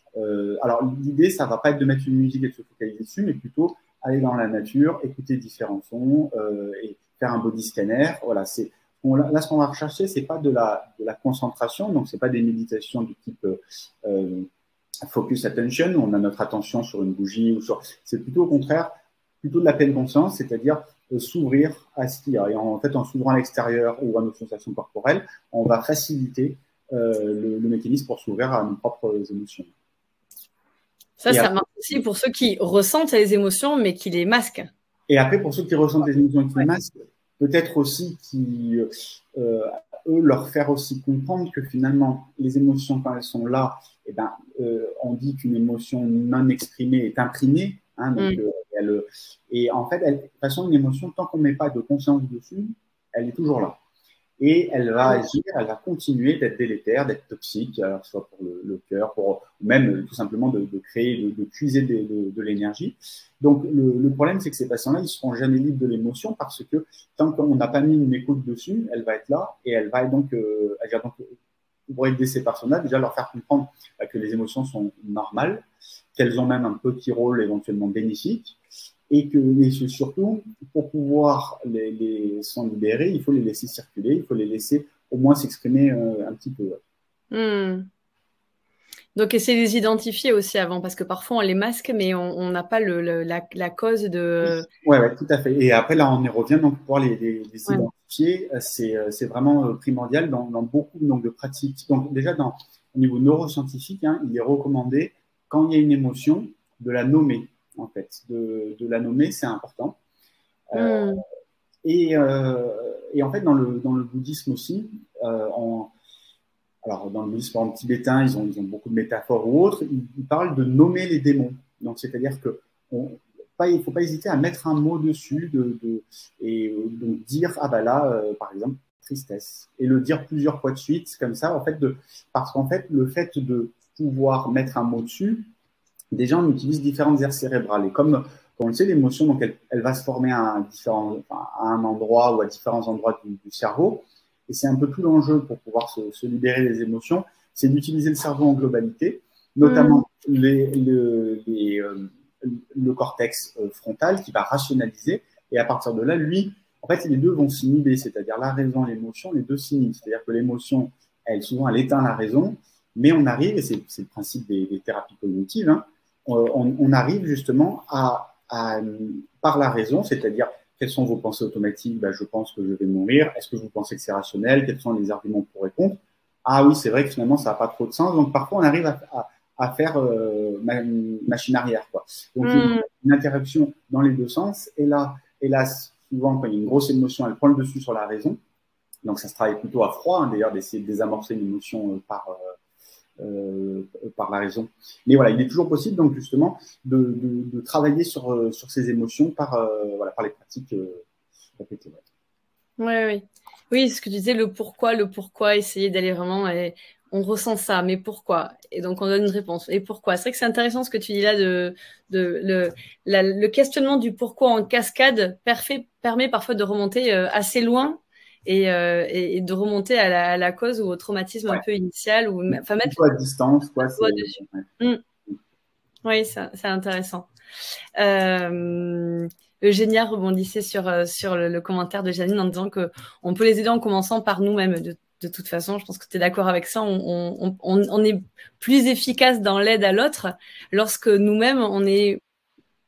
Alors, l'idée, ça va pas être de mettre une musique et de se focaliser dessus, mais plutôt aller dans la nature, écouter différents sons et faire un body scanner. Voilà, là, ce qu'on va rechercher, c'est pas de la concentration, donc c'est pas des méditations du type focus attention, où on a notre attention sur une bougie c'est plutôt au contraire, plutôt de la pleine conscience, c'est-à-dire s'ouvrir à ce qu'il y a. Et en fait, en s'ouvrant à l'extérieur ou à nos sensations corporelles, on va faciliter le mécanisme pour s'ouvrir à nos propres émotions. Ça marche aussi pour ceux qui ressentent les émotions, mais qui les masquent. Et après, pour ceux qui ressentent les émotions et qui les masquent, peut-être aussi eux, leur faire aussi comprendre que finalement, les émotions, quand elles sont là, on dit qu'une émotion non exprimée est imprimée. Hein, donc, et en fait, de toute façon, une émotion, tant qu'on ne met pas de conscience dessus, elle est toujours là. Et elle va agir, elle va continuer d'être délétère, d'être toxique, alors soit pour le cœur, ou même tout simplement de créer, de puiser de l'énergie. Donc le problème, c'est que ces patients-là, ils ne seront jamais libres de l'émotion parce que tant qu'on n'a pas mis une écoute dessus, elle va être là et elle va donc agir. Donc, pour aider ces personnes-là, déjà leur faire comprendre que les émotions sont normales, qu'elles ont même un petit rôle éventuellement bénéfique, et surtout, pour pouvoir s'en libérer, il faut les laisser circuler, il faut les laisser au moins s'exprimer un petit peu. Donc, essayer de les identifier aussi avant, parce que parfois on les masque, mais on n'a pas la cause de… Oui, tout à fait. Et après, là, on y revient, donc pour les identifier, c'est vraiment primordial dans beaucoup de pratiques. Donc, déjà, au niveau neuroscientifique, il est recommandé, quand il y a une émotion, de la nommer, en fait. De la nommer, c'est important. Et en fait, dans le bouddhisme aussi, alors dans le bouddhisme tibétain, ils ont beaucoup de métaphores ou autres, ils parlent de nommer les démons. Donc, c'est-à-dire que il ne faut pas hésiter à mettre un mot dessus et donc dire, là, par exemple, tristesse. Et le dire plusieurs fois de suite, comme ça, en fait, parce qu'en fait, le fait de pouvoir mettre un mot dessus, déjà, on utilise différentes aires cérébrales. Et comme on le sait, l'émotion, donc, elle va se former à un endroit ou à différents endroits du cerveau. Et c'est un peu tout l'enjeu pour pouvoir se libérer des émotions, c'est d'utiliser le cerveau en globalité, notamment le cortex frontal qui va rationaliser. Et à partir de là, lui, en fait, les deux vont s'inhiber, c'est-à-dire la raison et l'émotion, les deux s'inhibent. C'est-à-dire que l'émotion, souvent, elle éteint la raison, mais on arrive, et c'est le principe des thérapies cognitives, on arrive justement par la raison, c'est-à-dire quelles sont vos pensées automatiques? Je pense que je vais mourir. Est-ce que vous pensez que c'est rationnel? Quels sont les arguments pour et contre? Ah oui, c'est vrai que finalement, ça n'a pas trop de sens. Donc, parfois, on arrive à faire machine arrière, quoi. Donc, il y a une interaction dans les deux sens. Et là, souvent, quand il y a une grosse émotion, elle prend le dessus sur la raison. Donc, ça se travaille plutôt à froid, d'ailleurs, d'essayer de désamorcer une émotion par la raison. Mais voilà, il est toujours possible, donc justement, de travailler sur ces émotions par les pratiques répétées. Oui, ce que tu disais, le pourquoi, essayer d'aller vraiment on ressent ça, mais pourquoi? Et donc, on donne une réponse. Et pourquoi? C'est vrai que c'est intéressant ce que tu dis là le questionnement du pourquoi en cascade permet parfois de remonter assez loin et de remonter à la cause ou au traumatisme un Ouais. peu initial ou enfin mettre Plutôt à distance, le quoi. doigt dessus. Ouais. Mm. Oui, c'est intéressant. Eugénia rebondissait sur le commentaire de Janine en disant qu'on peut les aider en commençant par nous-mêmes. De toute façon, je pense que tu es d'accord avec ça. On est plus efficace dans l'aide à l'autre lorsque nous-mêmes, on est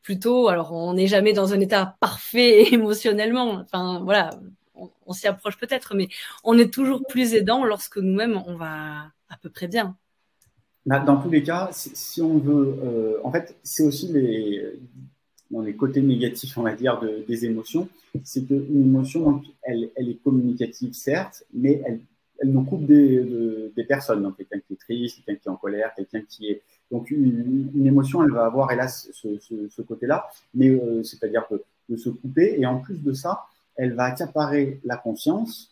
plutôt... Alors, on n'est jamais dans un état parfait émotionnellement. Enfin, voilà, on s'y approche peut-être, mais on est toujours plus aidant lorsque nous-mêmes, on va à peu près bien. Dans tous les cas, si on veut, en fait, c'est aussi dans les côtés négatifs, on va dire, des émotions, c'est qu'une émotion, elle est communicative, certes, mais elle nous coupe des personnes. Donc, quelqu'un qui est triste, quelqu'un qui est en colère, quelqu'un qui est... Donc, une émotion, elle va avoir, hélas, ce côté-là, mais c'est-à-dire de se couper. Et en plus de ça, elle va accaparer la conscience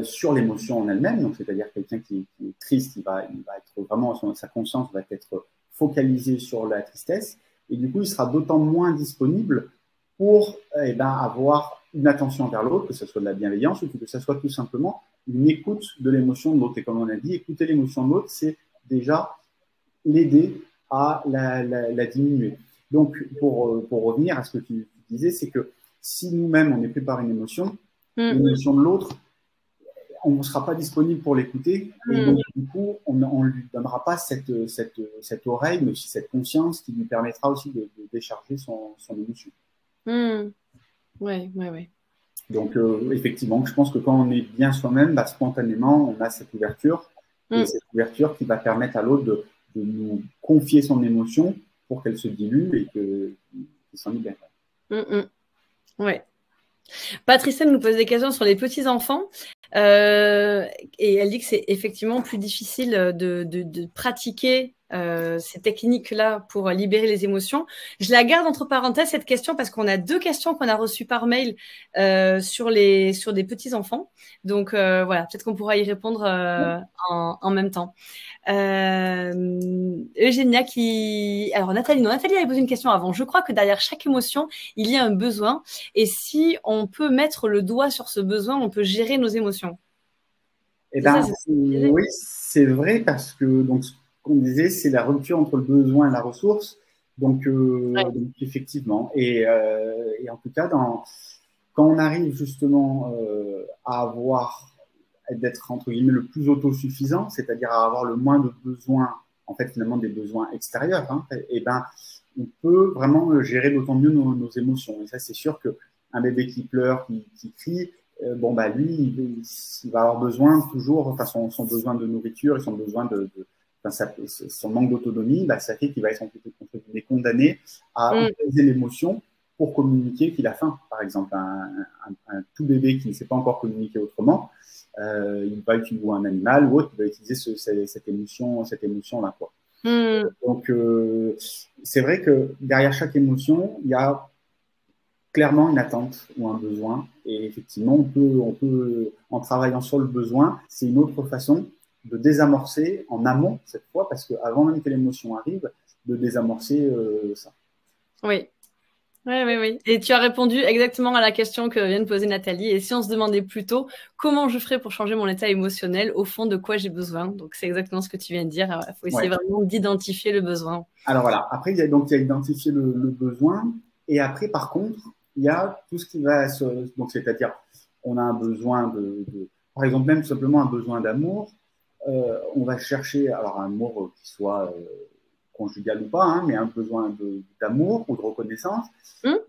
sur l'émotion en elle-même. Donc, c'est-à-dire quelqu'un qui est triste, il va être vraiment, sa conscience va être focalisée sur la tristesse. Et du coup, il sera d'autant moins disponible pour avoir une attention vers l'autre, que ce soit de la bienveillance ou que ce soit tout simplement une écoute de l'émotion de l'autre. Et comme on a dit, écouter l'émotion de l'autre, c'est déjà l'aider à la diminuer. Donc, pour revenir à ce que tu disais, c'est que si nous-mêmes, on est pris par une émotion, l'émotion de l'autre, on ne sera pas disponible pour l'écouter. Et donc, du coup, on ne lui donnera pas cette oreille, mais aussi cette conscience qui lui permettra aussi de décharger son émotion. Ouais. Donc, effectivement, je pense que quand on est bien soi-même, spontanément, on a cette ouverture. Et cette ouverture qui va permettre à l'autre de nous confier son émotion pour qu'elle se dilue et qu'il s'en libère. Ouais. Patricia nous pose des questions sur les petits-enfants et elle dit que c'est effectivement plus difficile de pratiquer ces techniques-là pour libérer les émotions. Je la garde entre parenthèses, cette question, parce qu'on a 2 questions qu'on a reçues par mail sur des petits-enfants. Donc voilà, peut-être qu'on pourra y répondre en même temps. Eugénia Alors Nathalie avait posé une question avant. Je crois que derrière chaque émotion, il y a un besoin. Et si on peut mettre le doigt sur ce besoin, on peut gérer nos émotions. Oui, c'est vrai parce que donc, ce qu'on disait, c'est la rupture entre le besoin et la ressource. Donc effectivement. Et en tout cas, quand on arrive justement à d'être entre guillemets le plus autosuffisant, c'est-à-dire à avoir le moins de besoins, en fait finalement des besoins extérieurs, et on peut vraiment gérer d'autant mieux nos émotions. Et ça, c'est sûr qu'un bébé qui pleure, qui crie, lui, il va avoir besoin toujours, enfin son besoin de nourriture et son besoin son manque d'autonomie, ça fait qu'il va être entre guillemets condamné à utiliser l'émotion pour communiquer qu'il a faim. Par exemple, un tout bébé qui ne sait pas encore communiquer autrement, il va utiliser, ou un animal ou autre, il va utiliser cette émotion-là, quoi. Donc, c'est vrai que derrière chaque émotion, il y a clairement une attente ou un besoin. Et effectivement, on peut, en travaillant sur le besoin, c'est une autre façon de désamorcer en amont, cette fois, parce qu'avant même que l'émotion arrive, de désamorcer ça. Oui. Et tu as répondu exactement à la question que vient de poser Nathalie. Et si on se demandait plutôt comment je ferais pour changer mon état émotionnel, au fond, de quoi j'ai besoin? Donc, c'est exactement ce que tu viens de dire. Il faut essayer vraiment d'identifier le besoin. Alors voilà, après, il y a identifié le besoin. Et après, par contre, il y a tout ce qui va donc, c'est-à-dire, on a un besoin par exemple, même simplement un besoin d'amour. On va chercher, alors un amour qui soit conjugal ou pas, mais un besoin d'amour ou de reconnaissance.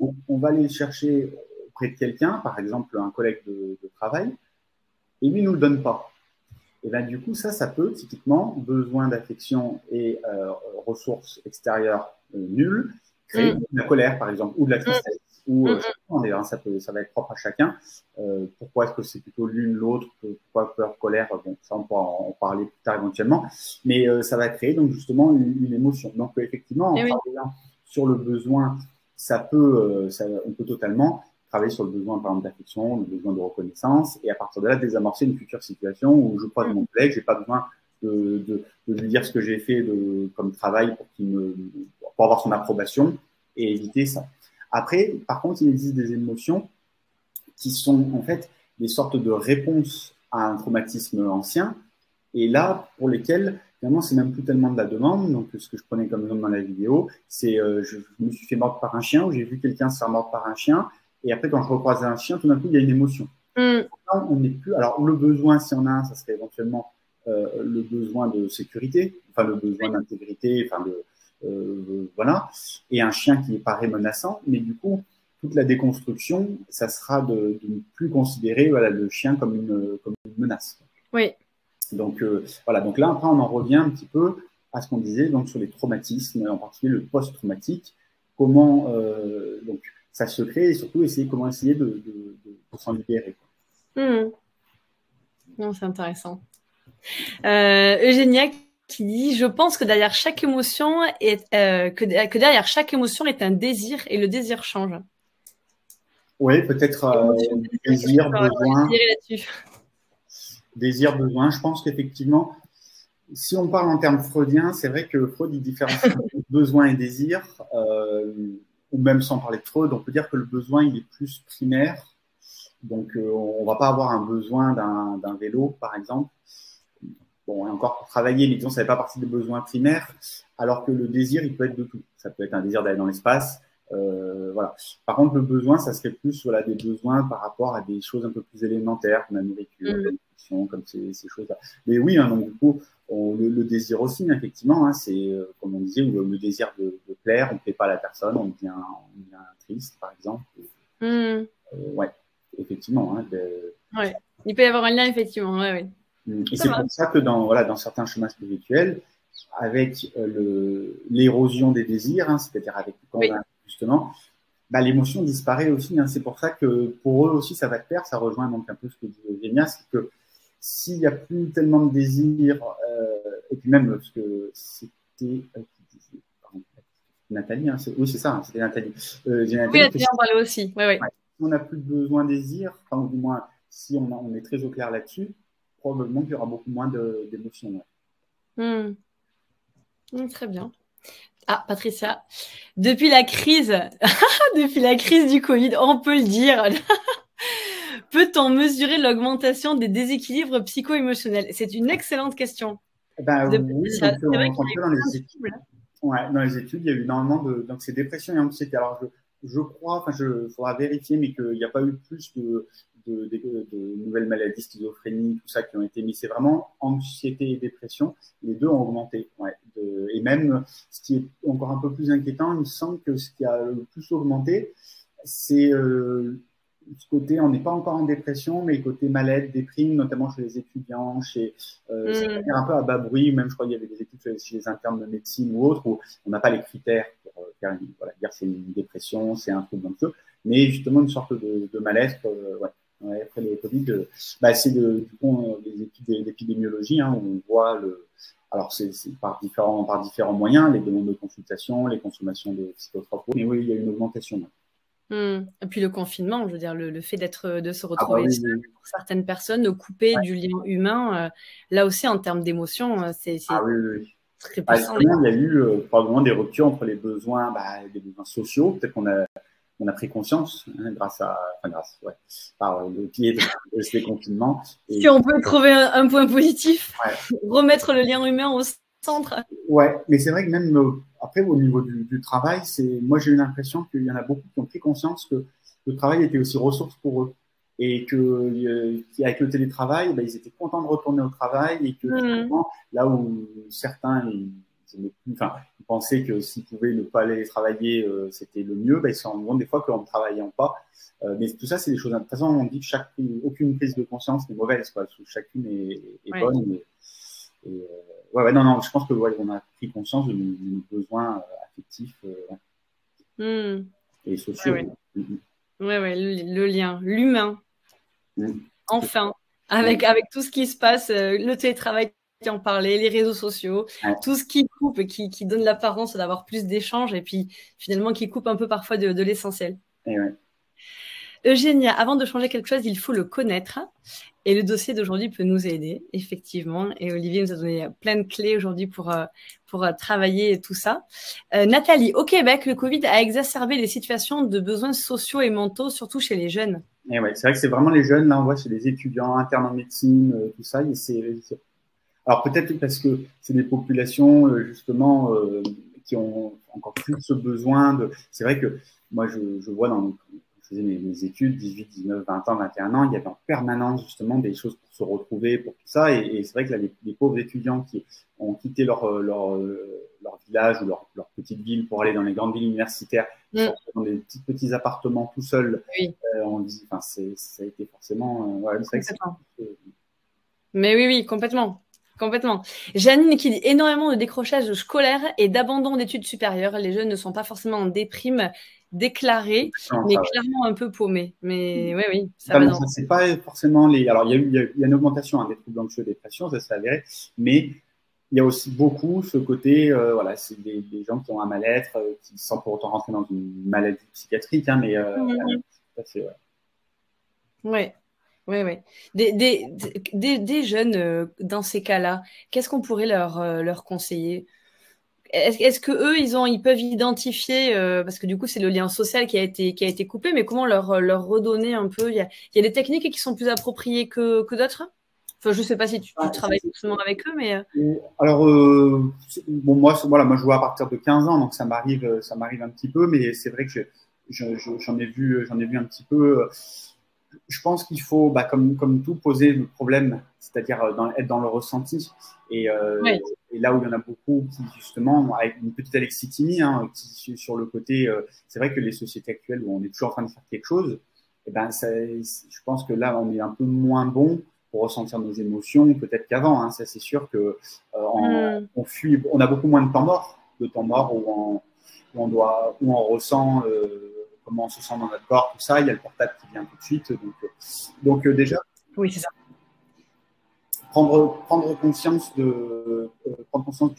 On va aller le chercher auprès de quelqu'un, par exemple un collègue de travail, et lui ne nous le donne pas. Et bien du coup, ça peut typiquement, besoin d'affection et ressources extérieures nulles, créer de la colère, par exemple, ou de la tristesse. Ça va être propre à chacun. Pourquoi est-ce que c'est plutôt l'une, l'autre, pourquoi peur, colère, ça on pourra en parler plus tard éventuellement, mais ça va créer donc justement une émotion. Donc effectivement, en travaillant sur le besoin, on peut totalement travailler sur le besoin, par exemple, d'affection, le besoin de reconnaissance, et à partir de là, désamorcer une future situation où je croise mon collègue, j'ai pas besoin de lui dire ce que j'ai fait comme travail pour avoir son approbation et éviter ça. Après, par contre, il existe des émotions qui sont en fait des sortes de réponses à un traumatisme ancien, et là, pour lesquelles, finalement, c'est même plus tellement de la demande. Donc, ce que je prenais comme exemple dans la vidéo, c'est je me suis fait mordre par un chien, ou j'ai vu quelqu'un se faire mordre par un chien, et après, quand je recroise un chien, tout d'un coup, il y a une émotion. Là, on n'est plus. Alors, le besoin, si on a un, ça serait éventuellement le besoin de sécurité, enfin, le besoin d'intégrité, enfin, voilà, et un chien qui paraît menaçant, mais du coup, toute la déconstruction, ça sera de ne plus considérer le chien comme une menace. Oui. Donc, voilà. Donc là, après, on en revient un petit peu à ce qu'on disait donc, sur les traumatismes, en particulier le post-traumatique. Comment donc, ça se crée et surtout comment essayer de s'en libérer. Non, c'est intéressant. Eugénia qui dit: je pense que derrière chaque émotion que derrière chaque émotion est un désir et le désir change. Oui, peut-être désir, besoin. Désir, besoin. Je pense qu'effectivement, si on parle en termes freudiens, c'est vrai que Freud il différencie besoin et désir, ou même sans parler de Freud, on peut dire que le besoin il est plus primaire. Donc, on ne va pas avoir un besoin d'un vélo, par exemple. Bon, et encore pour travailler, mais disons, ça ne fait pas partie des besoins primaires, alors que le désir, il peut être de tout. Ça peut être un désir d'aller dans l'espace. Voilà. Par contre, le besoin, ça serait plus voilà, des besoins par rapport à des choses un peu plus élémentaires, comme la nourriture, la nutrition, comme ces choses-là. Mais oui, hein, donc du coup, le désir aussi, effectivement, hein, c'est comme on disait, le désir de plaire, on ne plaît pas à la personne, on devient triste, par exemple. Ouais, effectivement. Hein, ouais. Il peut y avoir un lien, effectivement. Ouais, ouais. Et c'est pour ça que dans certains chemins spirituels, avec l'érosion des désirs, hein, c'est-à-dire avec justement, l'émotion disparaît aussi. Hein. C'est pour ça que pour eux aussi, ça va de pair. Ça rejoint donc un peu ce que dit Eugénia, c'est que s'il n'y a plus tellement de désirs, et puis même parce que c'était Nathalie, hein, oui c'est ça, c'était Nathalie. Oui, Nathalie en parlait aussi. Ouais, ouais. Si on n'a plus besoin de désirs, enfin du moins si on est très au clair là-dessus, probablement qu'il y aura beaucoup moins d'émotions. Très bien. Ah, Patricia, depuis la crise du Covid, on peut le dire, peut-on mesurer l'augmentation des déséquilibres psycho-émotionnels? C'est une excellente question. Oui, donc, dans les études, il y a eu énormément donc c'est dépression et anxiété. Alors je crois, il faudra vérifier, mais qu'il n'y a pas eu plus de nouvelles maladies, schizophrénie, tout ça qui ont été mis. C'est vraiment anxiété et dépression. Les deux ont augmenté. Ouais. Et même, ce qui est encore un peu plus inquiétant, il me semble que ce qui a le plus augmenté, c'est ce côté, on n'est pas encore en dépression, mais le côté mal-être, déprime, notamment chez les étudiants, ça peut faire un peu à bas bruit, même je crois qu'il y avait des études chez les internes de médecine ou autres, où on n'a pas les critères pour faire dire c'est une dépression, c'est un trouble anxieux, mais justement une sorte de mal-être, après le Covid, c'est du coup les études d'épidémiologie, hein, où on voit alors c'est par différents moyens, les demandes de consultation, les consommations de psychotropes, mais oui, il y a une augmentation. Et puis le confinement, je veux dire, le fait de se retrouver seul pour certaines personnes, de couper du lien humain, là aussi en termes d'émotion, c'est très puissant. Il y a eu probablement des ruptures entre les besoins, des besoins sociaux. Peut-être qu'on a pris conscience par le pied de ce déconfinement. Si on peut trouver un point positif, remettre le lien humain au centre. Ouais, mais c'est vrai que même après au niveau du travail, moi j'ai eu l'impression qu'il y en a beaucoup qui ont pris conscience que le travail était aussi ressource pour eux et que avec le télétravail, ils étaient contents de retourner au travail et que finalement, là où certains ils pensaient que s'ils pouvaient ne pas aller travailler, c'était le mieux, ils se rendent compte des fois qu'en ne travaillant pas. Mais tout ça, c'est des choses. De toute façon, on dit que aucune prise de conscience n'est mauvaise, quoi. Chacune est bonne. Non, je pense que on a pris conscience de nos besoins affectifs et sociaux. Le lien, l'humain. Enfin, avec tout ce qui se passe, le télétravail qui en parlait, les réseaux sociaux, tout ce qui coupe, qui donne l'apparence d'avoir plus d'échanges et puis finalement qui coupe un peu parfois de l'essentiel. Eugénia, avant de changer quelque chose, il faut le connaître. Et le dossier d'aujourd'hui peut nous aider, effectivement. Et Olivier nous a donné plein de clés aujourd'hui pour travailler tout ça. Nathalie, au Québec, le Covid a exacerbé les situations de besoins sociaux et mentaux, surtout chez les jeunes. Et ouais, c'est vrai que c'est vraiment les jeunes, là, on voit chez les étudiants, internes en médecine, tout ça. Alors peut-être parce que c'est des populations, justement, qui ont encore plus ce besoin de. C'est vrai que moi, je vois je faisais mes études, 18, 19, 20 ans, 21 ans, il y avait en permanence justement des choses pour se retrouver, pour tout ça. Et c'est vrai que là, les pauvres étudiants qui ont quitté leur village ou leur petite ville pour aller dans les grandes villes universitaires, qui sont dans des petits appartements tout seuls, Oui. on dit, enfin, ça a été forcément. Ouais, c'est vrai que mais oui, complètement. Complètement. Janine qui dit énormément de décrochage scolaire et d'abandon d'études supérieures. Les jeunes ne sont pas forcément en déprime déclarée, mais clairement un peu paumés. Mais oui, ça va. Ça, c'est pas forcément les. Alors, il y a une augmentation des troubles anxieux, dépression, ça s'est avéré, mais il y a aussi beaucoup ce côté, voilà, c'est des gens qui ont un mal-être, qui sans pour autant rentrer dans une maladie psychiatrique, hein, mais ça c'est ouais. Oui. Des jeunes dans ces cas-là, qu'est-ce qu'on pourrait leur conseiller? Est-ce que eux, ils peuvent identifier, parce que du coup, c'est le lien social qui a été coupé, mais comment leur redonner un peu? Il y a des techniques qui sont plus appropriées que d'autres? Enfin, je sais pas si tu travailles forcément avec eux, mais. Alors, bon, moi, je vois à partir de 15 ans, donc ça m'arrive un petit peu, mais c'est vrai que j'en ai vu un petit peu. Je pense qu'il faut, comme tout, poser le problème, c'est-à-dire être dans le ressenti. Et là où il y en a beaucoup qui, justement, avec une petite alexithymie, hein, qui, sur le côté, c'est vrai que les sociétés actuelles où on est toujours en train de faire quelque chose, et ben, je pense que là, on est un peu moins bon pour ressentir nos émotions, peut-être qu'avant. Hein, ça, c'est sûr que on fuit, on a beaucoup moins de temps mort où on ressent comment on se sent dans notre corps, tout ça. Il y a le portable qui vient tout de suite. Donc déjà, oui, c'est ça. Prendre conscience du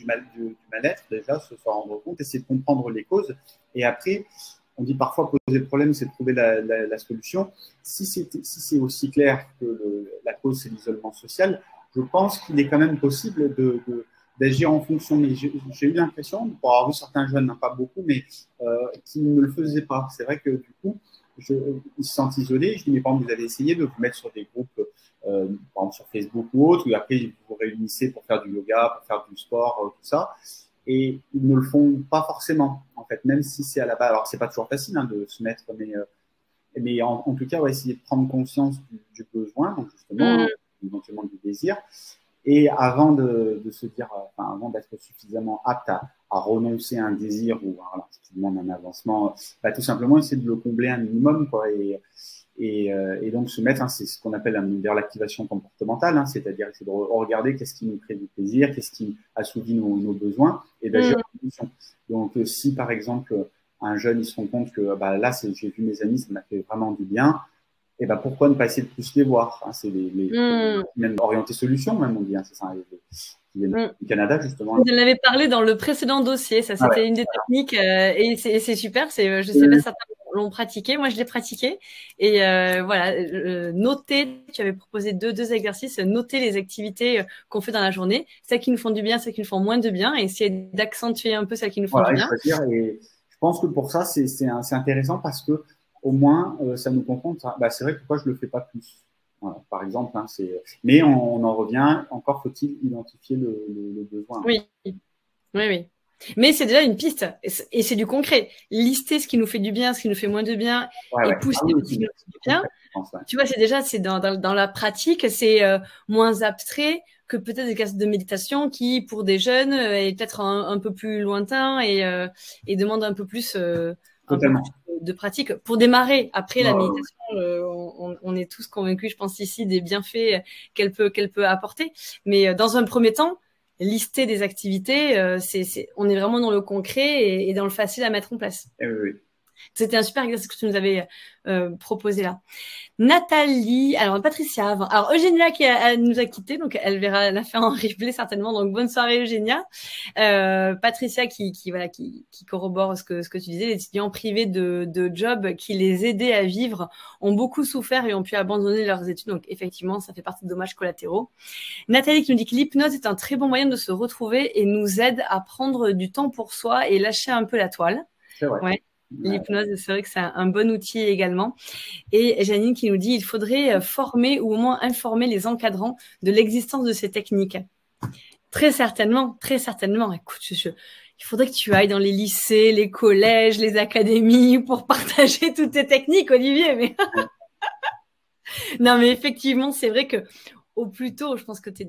mal-être, déjà, se rendre compte, essayer de comprendre les causes. Et après, on dit parfois poser le problème, c'est de trouver la solution. Si c'est aussi clair que la cause, c'est l'isolement social, je pense qu'il est quand même possible d'agir en fonction. Mais j'ai eu l'impression, pour avoir vu certains jeunes, hein, pas beaucoup, mais qui ne le faisaient pas. C'est vrai que du coup, ils se sentent isolés. Je dis, mais par exemple, vous avez essayé de vous mettre sur des groupes, par exemple sur Facebook ou autre, où après vous vous réunissez pour faire du yoga, pour faire du sport, tout ça. Et ils ne le font pas forcément, en fait, même si c'est à la base. Alors, c'est pas toujours facile de se mettre, mais en tout cas, on va essayer de prendre conscience du besoin, donc justement, éventuellement du désir. Et avant de se dire, avant d'être suffisamment apte à renoncer à un désir ou qui demande un avancement, tout simplement essayer de le combler un minimum, quoi. Et donc se mettre, c'est ce qu'on appelle l'activation comportementale, c'est-à-dire essayer de regarder qu'est-ce qui nous crée du plaisir, qu'est-ce qui assouvit nos besoins et d'agir en fonction. Donc si par exemple un jeune il se rend compte que là j'ai vu mes amis, ça m'a fait vraiment du bien, et pourquoi ne pas essayer de plus les voir, hein, c'est même orienter solutions, même on dit, hein, c'est ça, du Canada justement. Vous en avez parlé dans le précédent dossier, ça c'était une des techniques et c'est super, je sais pas si certains l'ont pratiqué, moi je l'ai pratiqué et noter, tu avais proposé deux exercices, noter les activités qu'on fait dans la journée, celles qui nous font du bien, celles qui nous font moins de bien et essayer d'accentuer un peu celles qui nous font du bien. Et je pense que pour ça c'est intéressant parce que au moins ça nous confronte, c'est vrai que pourquoi je le fais pas plus. Voilà, par exemple, mais on en revient, encore faut-il identifier le besoin. Oui. Mais c'est déjà une piste et c'est du concret. Lister ce qui nous fait du bien, ce qui nous fait moins de bien et pousser ce qui nous fait du bien. Tu vois, c'est dans la pratique, c'est moins abstrait que peut-être des classes de méditation qui, pour des jeunes, est peut-être un peu plus lointain et demande un peu plus de pratique pour démarrer. Après la méditation, on est tous convaincus, je pense ici, des bienfaits qu'elle peut apporter. Mais dans un premier temps, lister des activités, on est vraiment dans le concret et dans le facile à mettre en place. Oui. C'était un super exercice que tu nous avais proposé là. Nathalie, alors Patricia avant. Alors Eugénia elle nous a quittés, donc elle verra la fin en replay certainement. Donc bonne soirée Eugénia. Patricia voilà qui corrobore ce que tu disais. Les étudiants privés de job qui les aidaient à vivre ont beaucoup souffert et ont pu abandonner leurs études. Donc effectivement, ça fait partie de dommages collatéraux. Nathalie qui nous dit que l'hypnose est un très bon moyen de se retrouver et nous aide à prendre du temps pour soi et lâcher un peu la toile. C'est vrai. Ouais. L'hypnose, c'est vrai que c'est un bon outil également. Et Janine qui nous dit il faudrait former ou au moins informer les encadrants de l'existence de ces techniques. Très certainement, très certainement. Écoute, il faudrait que tu ailles dans les lycées, les collèges, les académies pour partager toutes tes techniques, Olivier. Mais non, mais effectivement, c'est vrai que au plus tôt, je pense que tu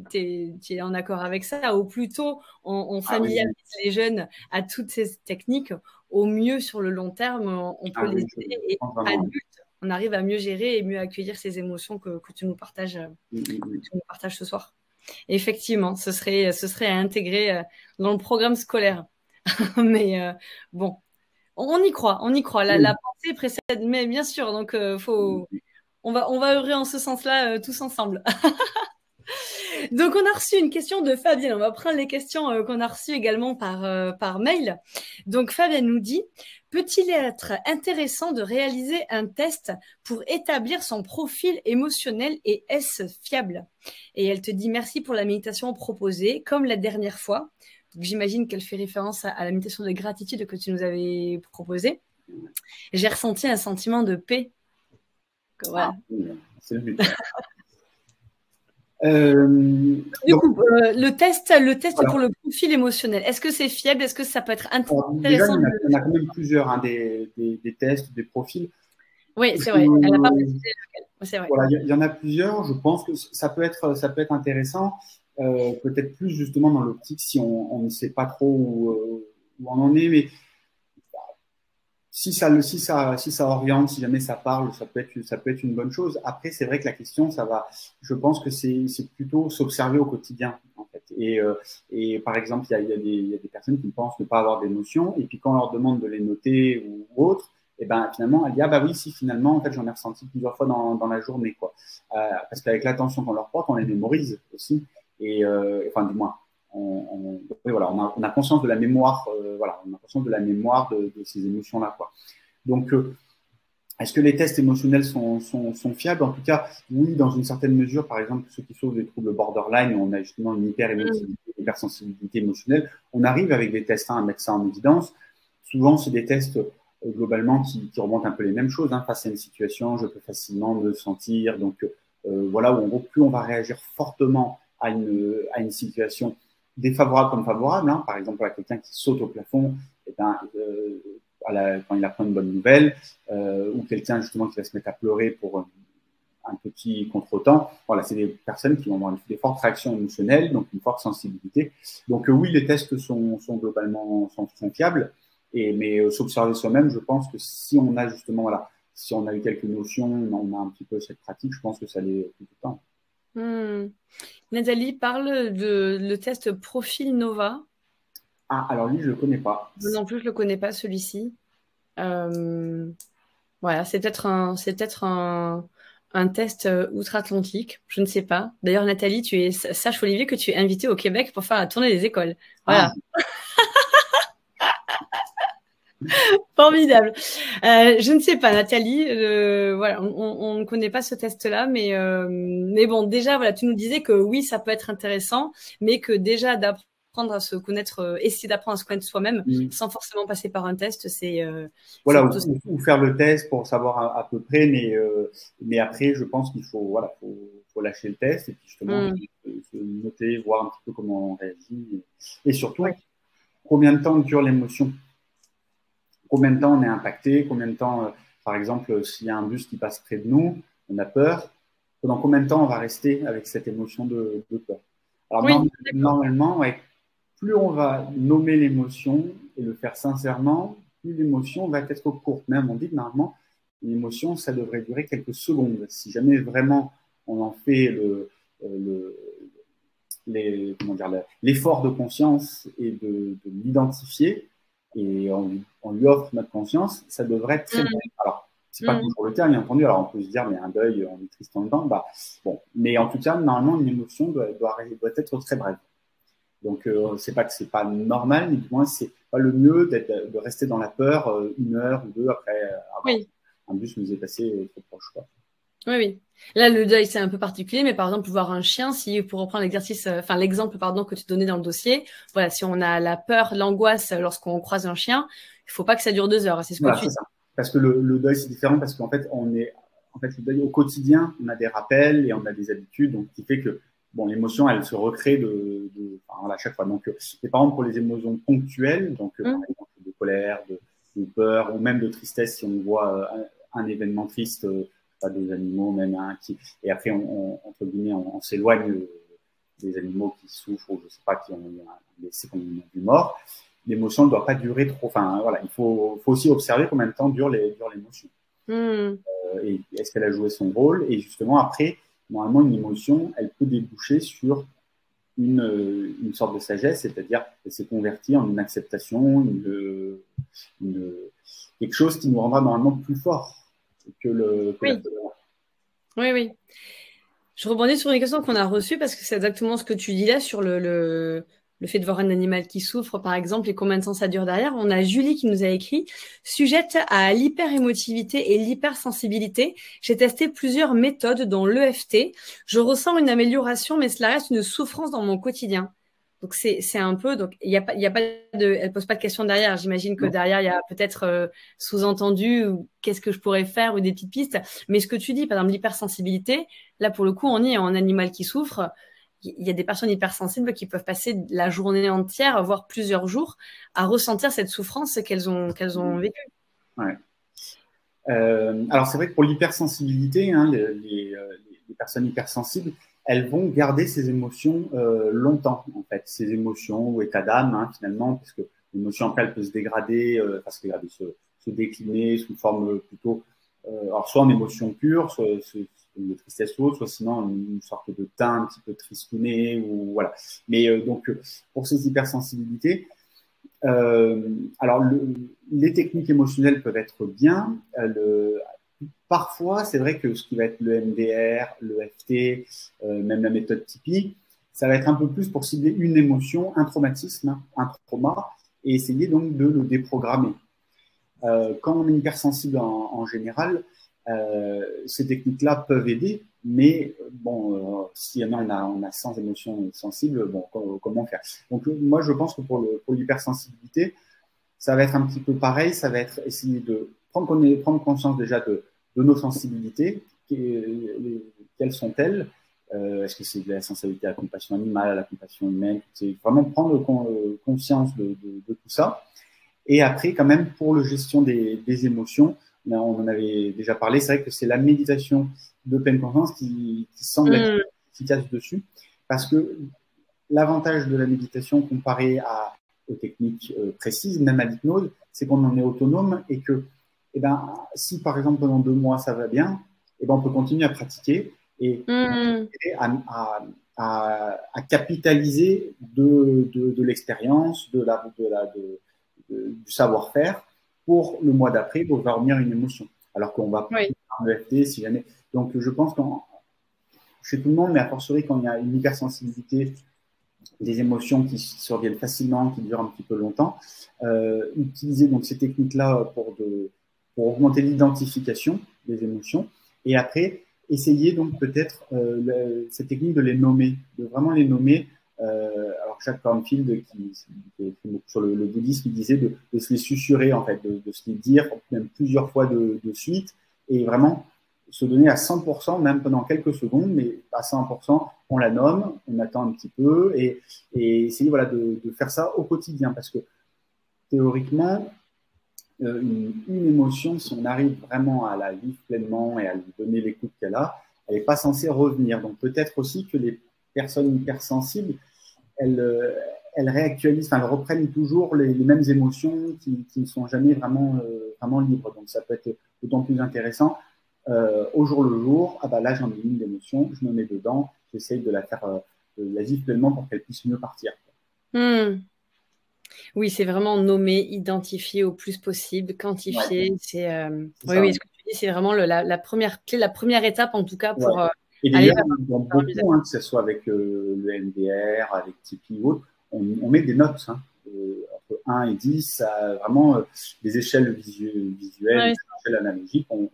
es en accord avec ça, au plus tôt on familiarise les jeunes à toutes ces techniques, au mieux sur le long terme, on peut les aider et adultes, on arrive à mieux gérer et mieux accueillir ces émotions que tu nous partages, ce soir. Et effectivement, ce serait à intégrer dans le programme scolaire. Mais bon, on y croit. La pensée précède, mais bien sûr, donc on va œuvrer en ce sens-là tous ensemble. Donc, on a reçu une question de Fabienne. On va prendre les questions qu'on a reçues également par mail. Donc, Fabienne nous dit « Peut-il être intéressant de réaliser un test pour établir son profil émotionnel et est-ce fiable ?» Et elle te dit « Merci pour la méditation proposée, comme la dernière fois. » Donc, j'imagine qu'elle fait référence à la méditation de gratitude que tu nous avais proposée. « J'ai ressenti un sentiment de paix. » Voilà. C'est le but. Du coup, le test voilà. Pour le profil émotionnel, est-ce que c'est fiable? Est-ce que ça peut être intéressant? Déjà, il y en a quand même plusieurs, des tests, des profils. Oui, c'est vrai. Elle n'a pas précisé lequel. C'est vrai. Voilà, il y en a plusieurs. Je pense que ça peut être intéressant, peut-être plus justement dans l'optique si on ne sait pas trop où on en est, mais si ça oriente, si jamais ça parle, ça peut être une bonne chose. Après, c'est vrai que la question, je pense que c'est plutôt s'observer au quotidien, en fait. Et par exemple, il y a des personnes qui pensent ne pas avoir d'émotions, et puis quand on leur demande de les noter ou autre, et ben finalement, elle dit ah bah oui, si finalement, en fait, j'en ai ressenti plusieurs fois dans la journée, quoi. Parce qu'avec l'attention qu'on leur porte, on les mémorise aussi, enfin du moins. Voilà, on a conscience de la mémoire, on a conscience de la mémoire de ces émotions-là, quoi. Donc, est-ce que les tests émotionnels sont fiables? En tout cas, oui, dans une certaine mesure. Par exemple, ceux qui souffrent des troubles borderline, où on a justement une hyper-émotivité, hypersensibilité émotionnelle, on arrive avec des tests à mettre ça en évidence. Souvent, c'est des tests globalement qui remontent un peu les mêmes choses. Face à une situation, je peux facilement me sentir. Donc, voilà, où en gros, plus on va réagir fortement à une situation défavorable comme favorable, par exemple à quelqu'un qui saute au plafond, quand il apprend une bonne nouvelle, ou quelqu'un justement qui va se mettre à pleurer pour un petit contretemps. Voilà, c'est des personnes qui vont avoir des fortes réactions émotionnelles, donc une forte sensibilité. Donc oui, les tests sont globalement fiables, mais s'observer soi-même, je pense que si on a justement si on a eu quelques notions, on a un petit peu cette pratique, je pense que ça l'est tout le temps. Nathalie parle de le test Profil Nova. Ah, alors lui, je ne le connais pas. Non plus, je ne le connais pas, celui-ci. Voilà, c'est peut-être un test outre-Atlantique, je ne sais pas. D'ailleurs, Nathalie, sache, Olivier, que tu es invitée au Québec pour faire la tournée des écoles. Voilà. Formidable. Je ne sais pas, Nathalie. Voilà, on ne connaît pas ce test-là, mais bon, déjà, voilà, tu nous disais que oui, ça peut être intéressant, mais que déjà d'apprendre à se connaître, essayer d'apprendre à se connaître soi-même, sans forcément passer par un test, c'est voilà, ou faire le test pour savoir à peu près, mais après, je pense qu'il faut lâcher le test et puis justement se noter, voir un petit peu comment on réagit et surtout combien de temps dure l'émotion. Combien de temps on est impacté, combien de temps, par exemple, s'il y a un bus qui passe près de nous, on a peur, pendant combien de temps on va rester avec cette émotion de peur. Alors normalement, plus on va nommer l'émotion et le faire sincèrement, plus l'émotion va être courte. Même on dit que normalement, l'émotion, ça devrait durer quelques secondes. Si jamais vraiment on en fait l'effort de conscience et de l'identifier, et on lui offre notre conscience, ça devrait être très bien. Alors, c'est pas toujours le cas, bien entendu. Alors, on peut se dire, mais un deuil, on est triste en même temps. Bah, bon. Mais en tout cas, normalement, une émotion doit être très brève. Donc, c'est pas que c'est pas normal, mais du moins, c'est pas le mieux de rester dans la peur 1 heure ou 2 après avoir un bus nous est passé trop proche, quoi. Oui, oui. Là, le deuil, c'est un peu particulier, mais par exemple, voir un chien, si, pour reprendre l'exercice, enfin, l'exemple, pardon, que tu donnais dans le dossier, voilà, si on a la peur, l'angoisse lorsqu'on croise un chien, il faut pas que ça dure 2 heures. C'est ce que Voilà, tu c'est dis. ça. Parce que le deuil, c'est différent parce qu'en fait, le deuil au quotidien, on a des rappels et on a des habitudes, donc qui fait que, bon, l'émotion, elle se recrée enfin, voilà, à chaque fois. Donc, et par exemple, pour les émotions ponctuelles, donc, par exemple, de colère, de peur, ou même de tristesse, si on voit un événement triste, pas des animaux, même, hein, et après, entre guillemets, on s'éloigne des animaux qui souffrent, ou je sais pas, qui ont un décès, qui ont vu mort. L'émotion ne doit pas durer trop. Enfin, voilà, il faut aussi observer combien de temps dure l'émotion. Et est-ce qu'elle a joué son rôle? Et justement, après, normalement, une émotion, elle peut déboucher sur une sorte de sagesse, c'est-à-dire qu'elle s'est convertie en une acceptation, quelque chose qui nous rendra normalement plus fort que la colère. Oui, oui. Je rebondis sur une question qu'on a reçue parce que c'est exactement ce que tu dis là sur le fait de voir un animal qui souffre, par exemple, et combien de temps ça dure derrière. On a Julie qui nous a écrit: sujette à l'hyperémotivité et l'hypersensibilité, j'ai testé plusieurs méthodes dont l'EFT. Je ressens une amélioration, mais cela reste une souffrance dans mon quotidien. Donc c'est un peu, donc il y a pas elle pose pas de question derrière. J'imagine que derrière il y a peut-être sous-entendu ou qu'est-ce que je pourrais faire ou des petites pistes. Mais ce que tu dis, par exemple l'hypersensibilité, là pour le coup on y est en animal qui souffre. Il y a des personnes hypersensibles qui peuvent passer la journée entière, voire plusieurs jours, à ressentir cette souffrance qu'elles ont vécue. Ouais. Alors c'est vrai que pour l'hypersensibilité, hein, les personnes hypersensibles, elles vont garder ces émotions longtemps, en fait, ces émotions ou état d'âme, hein, finalement, parce que l'émotion après elle peut se dégrader, se décliner sous forme plutôt, alors soit en émotion pure, soit de tristesse ou autre, soit sinon une sorte de teint un petit peu tristouné ou voilà. Mais donc pour ces hypersensibilités, alors, les techniques émotionnelles peuvent être bien. Parfois, c'est vrai que ce qui va être le MDR, le FT, même la méthode Tipeee, ça va être un peu plus pour cibler une émotion, un traumatisme, un trauma, et essayer donc de le déprogrammer. Quand on est hypersensible en général, ces techniques-là peuvent aider, mais bon, si on a 100 émotions sensibles, bon, comment faire? Donc moi, je pense que pour l'hypersensibilité, ça va être un petit peu pareil, ça va être essayer de prendre conscience déjà de nos sensibilités, quelles sont-elles? Est-ce que c'est de la sensibilité à la compassion animale, à la compassion humaine? C'est vraiment prendre conscience de tout ça. Et après, quand même, pour la gestion des émotions, on en avait déjà parlé, c'est vrai que c'est la méditation de pleine conscience qui semble être efficace dessus, parce que l'avantage de la méditation comparé aux techniques précises, même à l'hypnose, c'est qu'on en est autonome et que, eh ben, si par exemple pendant 2 mois ça va bien, eh ben, on peut continuer à pratiquer et à capitaliser de l'expérience, du savoir-faire pour le mois d'après pour faire revenir une émotion. Alors qu'on va faire le FT si jamais. Donc je pense que chez tout le monde, mais a fortiori quand il y a une hypersensibilité, des émotions qui surviennent facilement, qui durent un petit peu longtemps, utiliser donc ces techniques-là pour augmenter l'identification des émotions et après essayer donc peut-être cette technique de les nommer, de vraiment les nommer. Alors Jack Kornfield qui est écrit beaucoup sur le bouddhisme, il disait de se les susurrer en fait, de se les dire même plusieurs fois de suite et vraiment se donner à 100%, même pendant quelques secondes, mais à 100%, on la nomme, on attend un petit peu et essayer voilà, de faire ça au quotidien parce que théoriquement, une émotion, si on arrive vraiment à la vivre pleinement et à lui donner l'écoute qu'elle a, elle n'est pas censée revenir. Donc peut-être aussi que les personnes hypersensibles, elles réactualisent, enfin, elles reprennent toujours les mêmes émotions qui ne sont jamais vraiment libres. Donc ça peut être d'autant plus intéressant. Au jour le jour, ah bah là j'en ai une d'émotion, je me mets dedans, j'essaye de la faire, de la vivre pleinement pour qu'elle puisse mieux partir. Oui, c'est vraiment nommer, identifier au plus possible, Ouais, quantifier. c'est Oui, ça. oui, ce que tu dis, c'est vraiment la première clé, la première étape en tout cas Ouais. pour Et aller d'ailleurs, vers dans un usage. beaucoup, hein, que ce soit avec le MDR, avec Tipeee ou autre, on met des notes, hein, entre 1 et 10, vraiment des échelles visuelles, Ouais, des échelles analogiques, on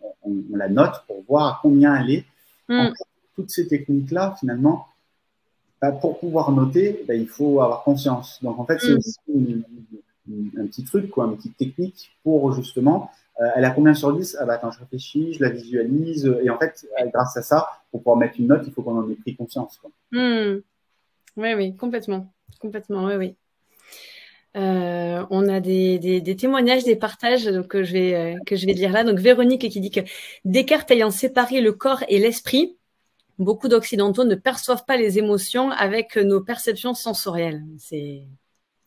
la note pour voir à combien elle est. En mm, fait, toutes ces techniques-là, finalement, bah, pour pouvoir noter, bah, il faut avoir conscience. Donc, en fait, c'est mm. aussi un petit truc, quoi, une petite technique pour justement, elle a combien sur 10? Ah bah attends, je réfléchis, je la visualise. Et en fait, grâce à ça, pour pouvoir mettre une note, il faut qu'on en ait pris conscience, quoi. Mm. Oui, oui, complètement. Complètement, oui, oui. On a des témoignages, des partages donc, que je vais lire là. Donc, Véronique qui dit que Descartes ayant séparé le corps et l'esprit, beaucoup d'Occidentaux ne perçoivent pas les émotions avec nos perceptions sensorielles. C'est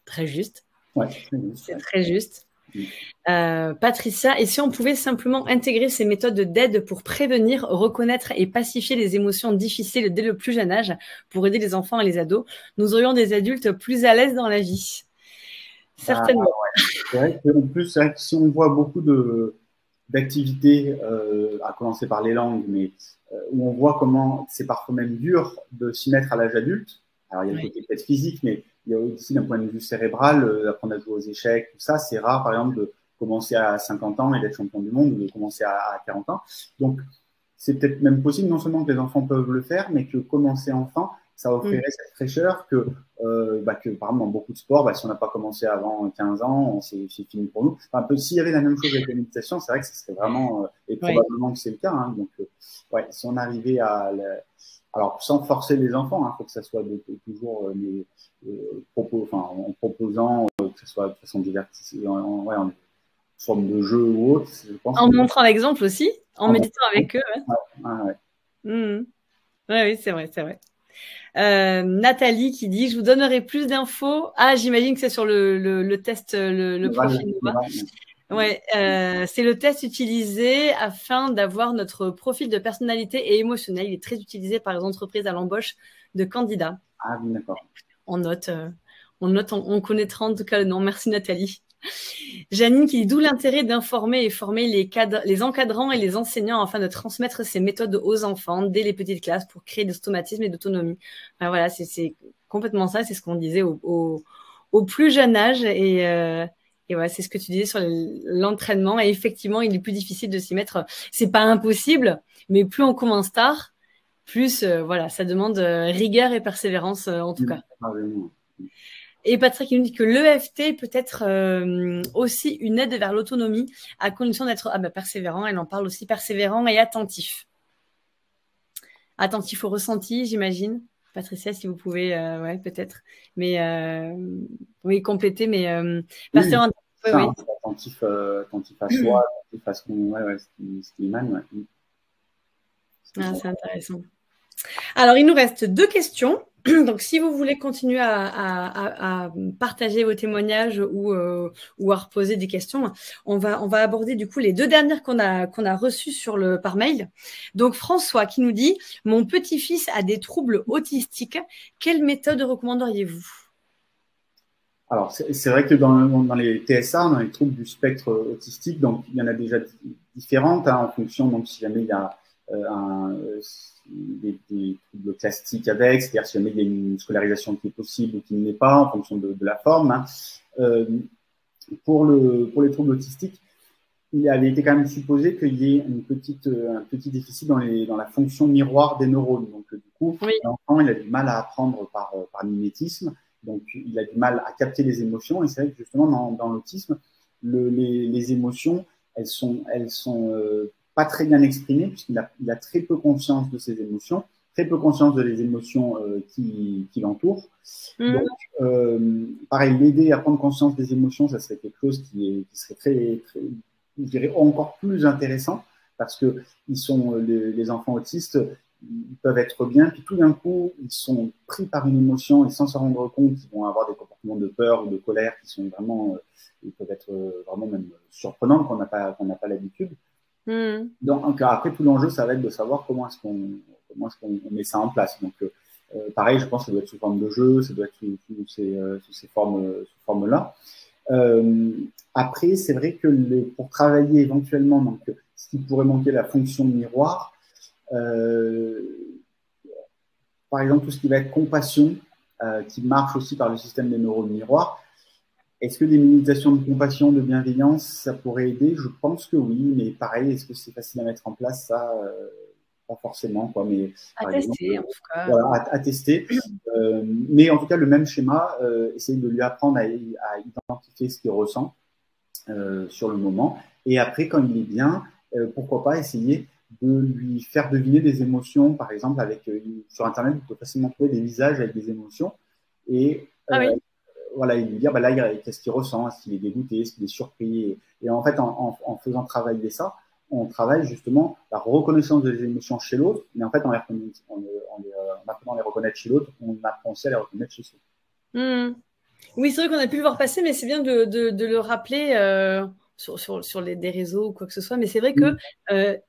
très juste. Ouais, très juste, C'est ouais. très juste. Mm. Patricia, et si on pouvait simplement intégrer ces méthodes d'aide pour prévenir, reconnaître et pacifier les émotions difficiles dès le plus jeune âge, pour aider les enfants et les ados, nous aurions des adultes plus à l'aise dans la vie. Bah, Certainement. c'est vrai qu'en plus, c'est vrai que si on voit beaucoup d'activités, à commencer par les langues, mais où on voit comment c'est parfois même dur de s'y mettre à l'âge adulte. Alors, il y a le Oui. côté peut-être physique, mais il y a aussi d'un point de vue cérébral, apprendre à jouer aux échecs, tout ça, c'est rare, par exemple, de commencer à 50 ans et d'être champion du monde, ou de commencer à 40 ans. Donc, c'est peut-être même possible, non seulement que les enfants peuvent le faire, mais que commencer enfant, ça Mm. offrirait cette fraîcheur que par exemple, dans beaucoup de sports, si on n'a pas commencé avant 15 ans, c'est fini pour nous. Enfin, s'il y avait la même chose avec la méditation, c'est vrai que ce serait vraiment, et Oui. probablement que c'est le cas. Hein, donc, ouais, si on arrivait alors, sans forcer les enfants, il faut que ça soit toujours en proposant que ce soit de façon divertissante, en forme de jeu ou autre. Je pense En que. montrant l'exemple aussi, en méditant avec eux. Ouais, ouais, ouais. Mm. Oui, oui, c'est vrai, c'est vrai. Nathalie qui dit, je vous donnerai plus d'infos. Ah, j'imagine que c'est sur le test, le profil Nova. Ouais, c'est le test utilisé afin d'avoir notre profil de personnalité et émotionnel. Il est très utilisé par les entreprises à l'embauche de candidats. Ah oui, d'accord. On note, on connaîtra en tout cas le nom. Merci Nathalie. Janine qui dit d'où l'intérêt d'informer et former les encadrants et les enseignants afin de transmettre ces méthodes aux enfants dès les petites classes pour créer des automatismes et d'autonomie. Enfin, voilà, c'est complètement ça, c'est ce qu'on disait au plus jeune âge et ouais, c'est ce que tu disais sur l'entraînement. Et effectivement, il est plus difficile de s'y mettre. C'est pas impossible, mais plus on commence tard, plus voilà, ça demande rigueur et persévérance en tout cas. Ah, oui, Et Patrick il nous dit que l'EFT peut être aussi une aide vers l'autonomie, à condition d'être persévérant. Elle en parle aussi, persévérant et attentif. Attentif au ressenti, j'imagine. Patricia, si vous pouvez, ouais, peut-être. Mais oui, compléter, mais oui, persévérant. Oui, ça, oui. hein, attentif à soi, attentif à ce qui émane. Ouais. Ah, c'est intéressant. Alors, il nous reste 2 questions. Donc, si vous voulez continuer à partager vos témoignages ou à reposer des questions, on va aborder du coup les 2 dernières qu'on a reçues par mail. Donc, François qui nous dit « Mon petit-fils a des troubles autistiques. Quelle méthode recommanderiez-vous » Alors, c'est vrai que dans les TSA, dans les troubles du spectre autistique, donc il y en a déjà différentes, hein, en fonction, donc si jamais il y a des troubles classiques avec, c'est-à-dire si jamais il y a une scolarisation qui est possible ou qui ne l'est pas, en fonction de la forme. Hein. Pour les troubles autistiques, il avait été quand même supposé qu'il y ait un petit déficit dans la fonction miroir des neurones. Donc, du coup, Oui. l'enfant, il a du mal à apprendre par mimétisme. Donc, il a du mal à capter les émotions. Et c'est vrai que justement, dans l'autisme, les émotions, elles sont pas très bien exprimées puisqu'il a très peu conscience de ses émotions, très peu conscience de les émotions qui l'entourent. Mmh. Donc, pareil, l'aider à prendre conscience des émotions, ça serait quelque chose qui serait très, très, je dirais, encore plus intéressant parce que les enfants autistes, ils peuvent être bien, puis tout d'un coup, ils sont pris par une émotion et sans se rendre compte, ils vont avoir des comportements de peur ou de colère qui sont vraiment, ils peuvent être vraiment même surprenants qu'on n'a pas l'habitude. Mmh. Donc après, tout l'enjeu, ça va être de savoir comment est-ce qu'on met ça en place. Donc, Pareil, je pense que ça doit être sous forme de jeu, ça doit être sous ces formes-là. Après, c'est vrai que pour travailler éventuellement, donc, ce qui pourrait manquer la fonction de miroir, par exemple, tout ce qui va être compassion, qui marche aussi par le système des neurones miroirs. Est-ce que des méditations de compassion, de bienveillance, ça pourrait aider? Je pense que oui, mais pareil, est-ce que c'est facile à mettre en place? Ça, pas forcément, quoi. Mais À par exemple, tester, en tout cas. voilà, à tester. Mais en tout cas, le même schéma, essayer de lui apprendre à identifier ce qu'il ressent sur le moment. Et après, quand il est bien, pourquoi pas essayer de lui faire deviner des émotions, par exemple, avec sur Internet, vous pouvez facilement trouver des visages avec des émotions. Et Ah oui. voilà, et lui dire, bah là, qu'est-ce qu'il ressent, est-ce qu'il est dégoûté, est-ce qu'il est surpris. Et en fait, en faisant travailler ça, on travaille justement la reconnaissance des émotions chez l'autre, mais en fait, en apprenant à les reconnaître chez l'autre, on apprend aussi à les reconnaître chez soi. Mmh. Oui, c'est vrai qu'on a pu le voir passer, mais c'est bien de le rappeler sur des réseaux ou quoi que ce soit. Mais c'est vrai que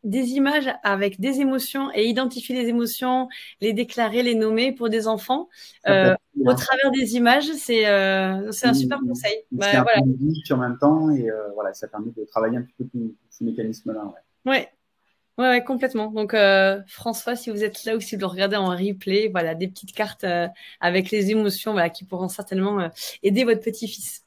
des images avec des émotions et identifier les émotions, les déclarer, les nommer pour des enfants, Ça peut être au bien. travers des images, c'est un super conseil. C'est Bah, un voilà. peu ludique en même temps, et voilà, ça permet de travailler un petit peu tout ce mécanisme-là. Ouais. Ouais. Ouais, ouais, complètement. Donc, François, si vous êtes là ou si vous le regardez en replay, voilà, des petites cartes avec les émotions, voilà, qui pourront certainement aider votre petit-fils.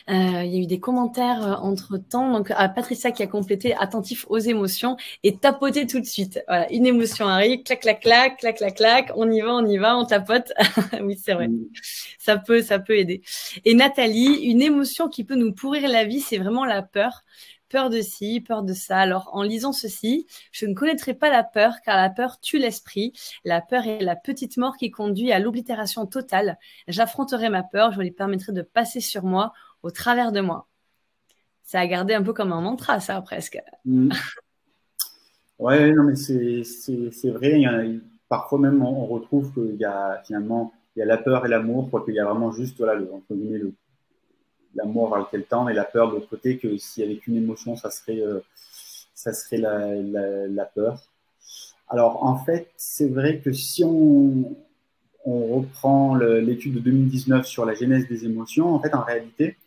Il y a eu des commentaires entre-temps. Donc, Patricia qui a complété attentif aux émotions et tapoter tout de suite. Voilà, une émotion arrive, clac, clac, clac, clac, clac, clac, on y va, on tapote. Oui, c'est vrai. Ça peut aider. Et Nathalie, une émotion qui peut nous pourrir la vie, c'est vraiment la peur. Peur de ci, peur de ça. Alors, en lisant ceci, je ne connaîtrais pas la peur, car la peur tue l'esprit. La peur est la petite mort qui conduit à l'oblitération totale. J'affronterai ma peur, je lui permettrai de passer sur moi, au travers de moi. Ça a gardé un peu comme un mantra, ça, presque. Ouais, non, mais c'est vrai. Parfois même, on retrouve qu'il y a finalement il y a la peur et l'amour, quoi qu'il y a vraiment juste voilà, entre guillemets, l'amour vers lequel tendre et la peur de l'autre côté, que s'il y avait qu'une émotion, ça serait la peur. Alors, en fait, c'est vrai que si on reprend l'étude de 2019 sur la genèse des émotions, en fait, en réalité,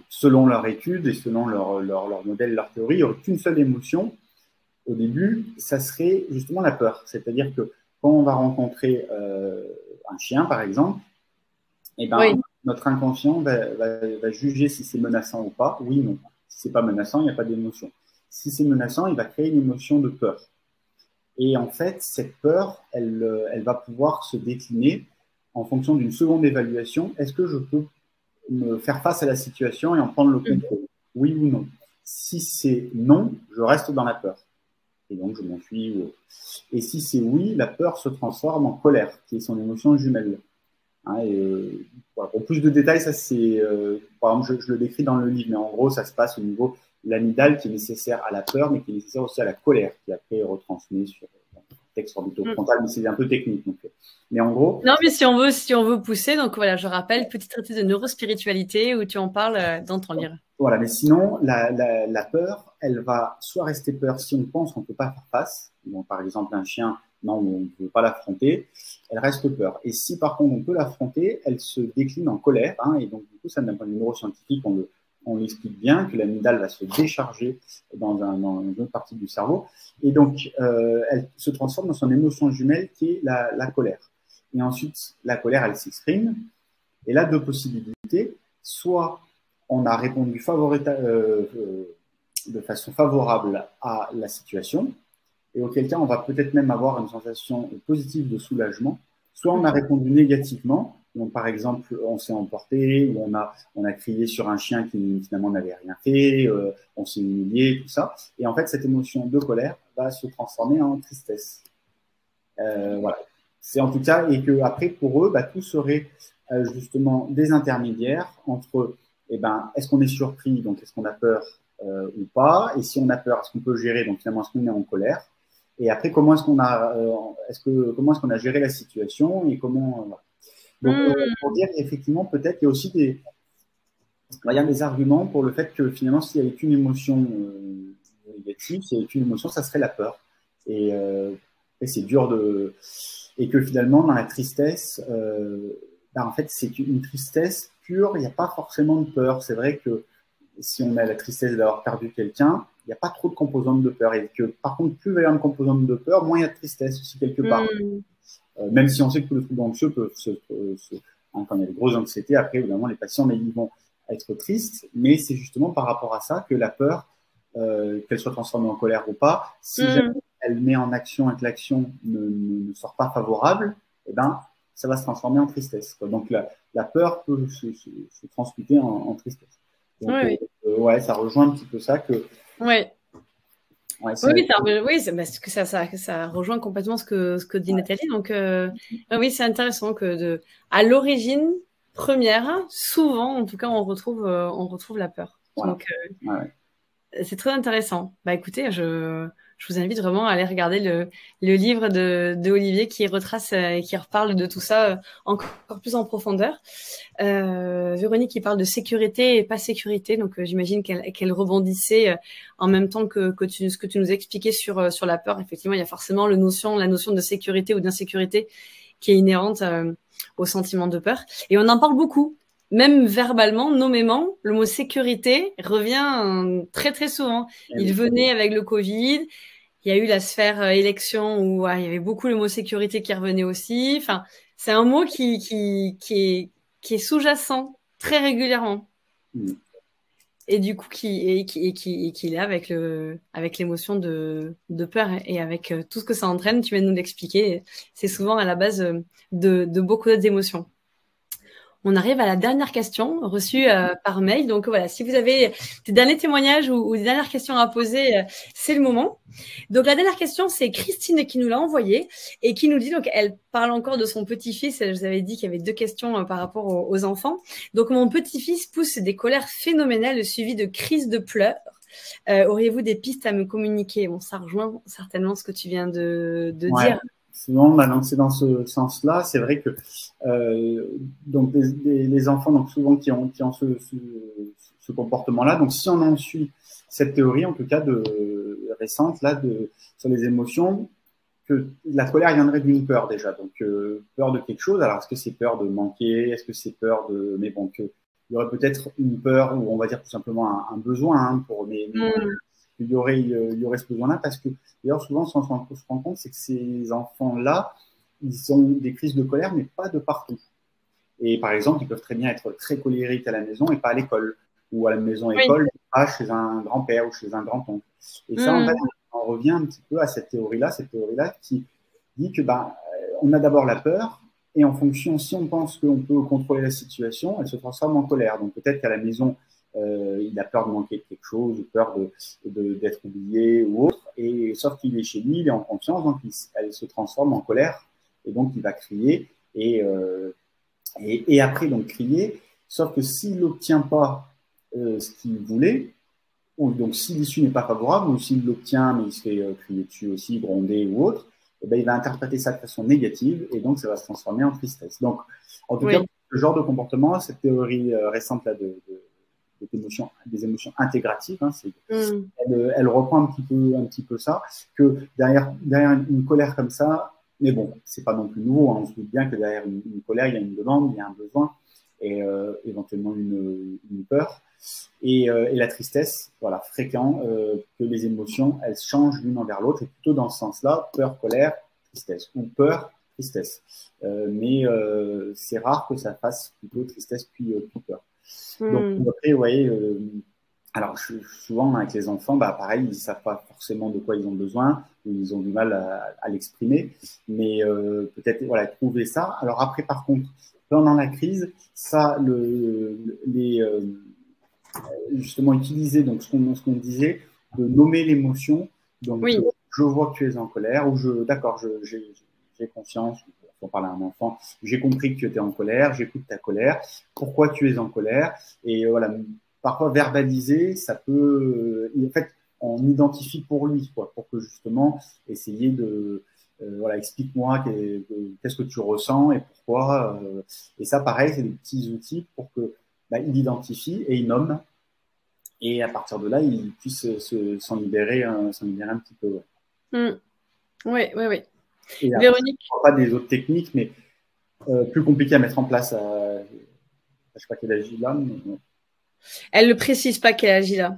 selon leur étude et selon leur modèle, leur théorie, il n'y aurait qu'une seule émotion. Au début, ça serait justement la peur. C'est-à-dire que quand on va rencontrer un chien, par exemple, eh ben, Oui. notre inconscient va juger si c'est menaçant ou pas. Oui, non. Si c'est pas menaçant, il n'y a pas d'émotion. Si c'est menaçant, il va créer une émotion de peur. Et en fait, cette peur, elle va pouvoir se décliner en fonction d'une seconde évaluation. Est-ce que je peux me faire face à la situation et en prendre le contrôle? Oui ou non? Si c'est non, je reste dans la peur. Et donc, je m'enfuis. Et si c'est oui, la peur se transforme en colère, qui est son émotion jumelle. Hein, et, voilà, pour plus de détails, ça c'est, par exemple, je le décris dans le livre, mais en gros, ça se passe au niveau de l'amygdale qui est nécessaire à la peur, mais qui est nécessaire aussi à la colère, qui après est retransmis sur le texte orbitofrontal, mais c'est un peu technique. Donc, mais en gros. Non, mais si on veut pousser, donc voilà, je rappelle, petit traité de neurospiritualité où tu en parles dans ton livre. Voilà, mais sinon, la peur, elle va soit rester peur si on pense qu'on ne peut pas faire face, donc par exemple un chien, non, on ne peut pas l'affronter, elle reste peur. Et si par contre on peut l'affronter, elle se décline en colère, hein, et donc du coup, ça d'un point de vue neuroscientifique, on l'explique bien que l'amygdale va se décharger dans une autre partie du cerveau, et donc elle se transforme dans son émotion jumelle qui est la colère. Et ensuite, la colère, elle s'exprime, et là, deux possibilités, soit on a répondu de façon favorable à la situation, et auquel cas on va peut-être même avoir une sensation positive de soulagement, soit on a répondu négativement, donc par exemple on s'est emporté, ou on a crié sur un chien qui finalement n'avait rien fait, on s'est humilié, tout ça, et en fait cette émotion de colère va se transformer en tristesse. Voilà. C'est en tout cas, et que après pour eux, tout serait justement des intermédiaires entre est-ce qu'on est surpris, donc est-ce qu'on a peur ou pas, et si on a peur, est-ce qu'on peut gérer, donc finalement est-ce qu'on est en colère, et après comment est-ce qu'on a géré la situation et comment donc pour dire effectivement peut-être il y a aussi des arguments pour le fait que finalement s'il n'y avait qu'une émotion négative, s'il n'y avait qu'une émotion, ça serait la peur. Et et c'est dur de… Et que finalement, dans la tristesse, en fait, c'est une tristesse pure, il n'y a pas forcément de peur. C'est vrai que si on a la tristesse d'avoir perdu quelqu'un, il n'y a pas trop de composantes de peur. Et que par contre, plus il y a une composante de peur, moins il y a de tristesse aussi quelque part. Même si on sait que tous les troubles anxieux peuvent quand il y a des grosses anxiétés, après, évidemment, les patients, mais ils vont être tristes. Mais c'est justement par rapport à ça que la peur, qu'elle soit transformée en colère ou pas, si jamais elle met en action et que l'action ne sort pas favorable, eh ben, ça va se transformer en tristesse, quoi. Donc, la peur peut se transmuter en tristesse. Donc, ouais, ça rejoint un petit peu ça que… Ouais. Ouais, Oui, parce que ça rejoint complètement ce que dit Nathalie. Donc, oui, c'est intéressant que à l'origine première, souvent, en tout cas, on retrouve la peur. Voilà. Donc, c'est très intéressant. Bah, écoutez, je vous invite vraiment à aller regarder le livre de Olivier qui retrace et qui reparle de tout ça encore plus en profondeur. Véronique qui parle de sécurité et pas sécurité, donc j'imagine qu'elle rebondissait en même temps que ce que tu nous expliquais sur la peur. Effectivement, il y a forcément la notion de sécurité ou d'insécurité qui est inhérente au sentiment de peur. Et on en parle beaucoup. Même verbalement, nommément, le mot sécurité revient très très souvent. Il venait avec le Covid. Il y a eu la sphère élection où il y avait beaucoup le mot sécurité qui revenait aussi. Enfin, c'est un mot qui est sous-jacent très régulièrement. Et du coup, qui est là avec l'émotion de peur et avec tout ce que ça entraîne. Tu viens de nous l'expliquer. C'est souvent à la base de beaucoup d'autres émotions. On arrive à la dernière question reçue par mail. Donc voilà, si vous avez des derniers témoignages ou des dernières questions à poser, c'est le moment. Donc la dernière question, c'est Christine qui nous l'a envoyée et qui nous dit, donc elle parle encore de son petit-fils. Je vous avais dit qu'il y avait 2 questions par rapport aux enfants. Donc mon petit-fils pousse des colères phénoménales suivies de crises de pleurs. Auriez-vous des pistes à me communiquer? Bon, ça rejoint certainement ce que tu viens de dire. Souvent, donc c'est dans ce sens-là. C'est vrai que donc les enfants, donc souvent qui ont ce comportement-là. Donc si on en suit cette théorie, en tout cas récente là sur les émotions, que la colère viendrait d'une peur déjà. Donc peur de quelque chose. Alors est-ce que c'est peur de manquer? Est-ce que c'est peur de… Mais bon, il y aurait peut-être une peur ou on va dire tout simplement un besoin pour il y aurait ce besoin-là parce que d'ailleurs souvent ce qu'on se rend compte c'est que ces enfants-là ils ont des crises de colère mais pas de partout. Et par exemple ils peuvent très bien être très colériques à la maison et pas à l'école ou à la maison école pas chez un grand-père ou chez un grand-oncle. Et ça en fait on revient un petit peu à cette théorie-là qui dit que on a d'abord la peur et en fonction, si on pense qu'on peut contrôler la situation, elle se transforme en colère. Donc peut-être qu'à la maison, il a peur de manquer quelque chose, ou peur d'être oublié ou autre, et sauf qu'il est chez lui, il est en confiance, donc elle se transforme en colère, et donc il va crier, et après donc crier, sauf que s'il n'obtient pas ce qu'il voulait, ou donc si l'issue n'est pas favorable, ou s'il l'obtient mais il se fait crier dessus aussi, gronder ou autre, il va interpréter ça de façon négative et donc ça va se transformer en tristesse. Donc, en tout cas, ce genre de comportement, cette théorie récente là des émotions intégratives, elle reprend un petit peu ça, que derrière une colère comme ça, mais bon, c'est pas non plus nouveau, on se doute bien que derrière une colère, il y a une demande, il y a un besoin et éventuellement une peur. Et la tristesse, voilà, fréquent que les émotions, elles changent l'une envers l'autre, et plutôt dans ce sens-là, peur, colère, tristesse, ou peur, tristesse. Mais c'est rare que ça fasse plutôt tristesse puis peur. Donc après, vous voyez, alors souvent avec les enfants, pareil, ils ne savent pas forcément de quoi ils ont besoin, ou ils ont du mal à l'exprimer, mais peut-être voilà, trouver ça. Alors après, par contre, pendant la crise, ça, justement utiliser donc ce qu'on disait, de nommer l'émotion. Donc je vois que tu es en colère, ou d'accord, j'ai conscience, on parle à un enfant, j'ai compris que tu étais en colère, j'écoute ta colère, pourquoi tu es en colère, et voilà, parfois verbaliser, ça peut, en fait, on identifie pour lui, quoi, pour que justement essayer de voilà, explique-moi qu'est-ce que tu ressens et pourquoi. Et ça, pareil, c'est des petits outils pour que il identifie et il nomme. Et à partir de là, il puisse s'en libérer un petit peu. Oui. Et après, Véronique, je ne parle pas des autres techniques, mais plus compliqué à mettre en place. Je ne sais pas quel âge il a, mais elle ne précise pas quel âge il a.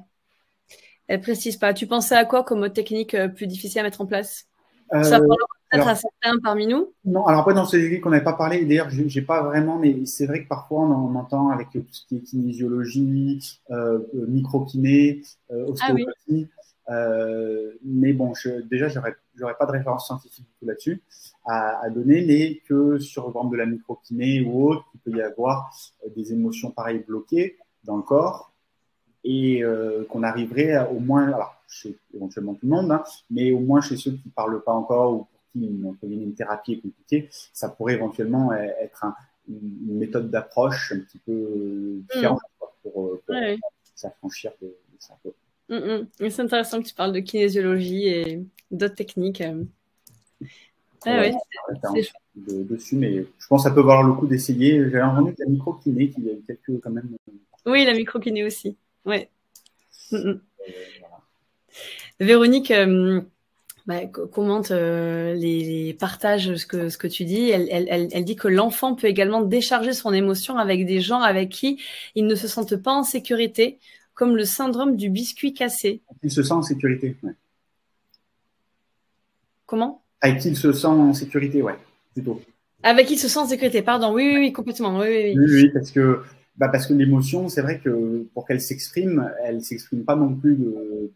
Elle précise pas. Tu pensais à quoi comme autre technique plus difficile à mettre en place? Ça euh, parlera peut-être alors, à certains parmi nous. non, alors après, dans ces techniques qu'on n'avait pas parlé, d'ailleurs, j'ai pas vraiment, mais c'est vrai que parfois on entend avec tout ce qui est kinésiologie, microkiné, Ah oui. ostéopathie. Mais bon, déjà, j'aurais pas de référence scientifique du tout là-dessus à donner, mais que sur le exemple de la microkiné ou autre, il peut y avoir des émotions pareilles bloquées dans le corps et qu'on arriverait au moins, alors chez éventuellement tout le monde, hein, mais au moins chez ceux qui ne parlent pas encore ou pour qui une thérapie est compliquée, ça pourrait éventuellement être une méthode d'approche un petit peu différente pour Ouais. s'affranchir de ça. C'est intéressant que tu parles de kinésiologie et d'autres techniques. Ah Voilà, ouais, c'est chouette. dessus, mais je pense que ça peut valoir le coup d'essayer. J'avais entendu que la micro-kiné, qu'il y a eu quelques quand même. Oui, la microkiné aussi. Ouais. Voilà. Véronique commente les partages ce que tu dis. Elle dit que l'enfant peut également décharger son émotion avec des gens avec qui il ne se sentent pas en sécurité, comme le syndrome du biscuit cassé. Il se sent en sécurité. Ouais. Comment? Avec qui il se sent en sécurité, ouais, plutôt. Avec qui il se sent en sécurité, pardon. Oui, oui, oui, complètement. Oui, oui, Oui, oui. oui, parce que l'émotion, c'est vrai que pour qu'elle s'exprime pas non plus de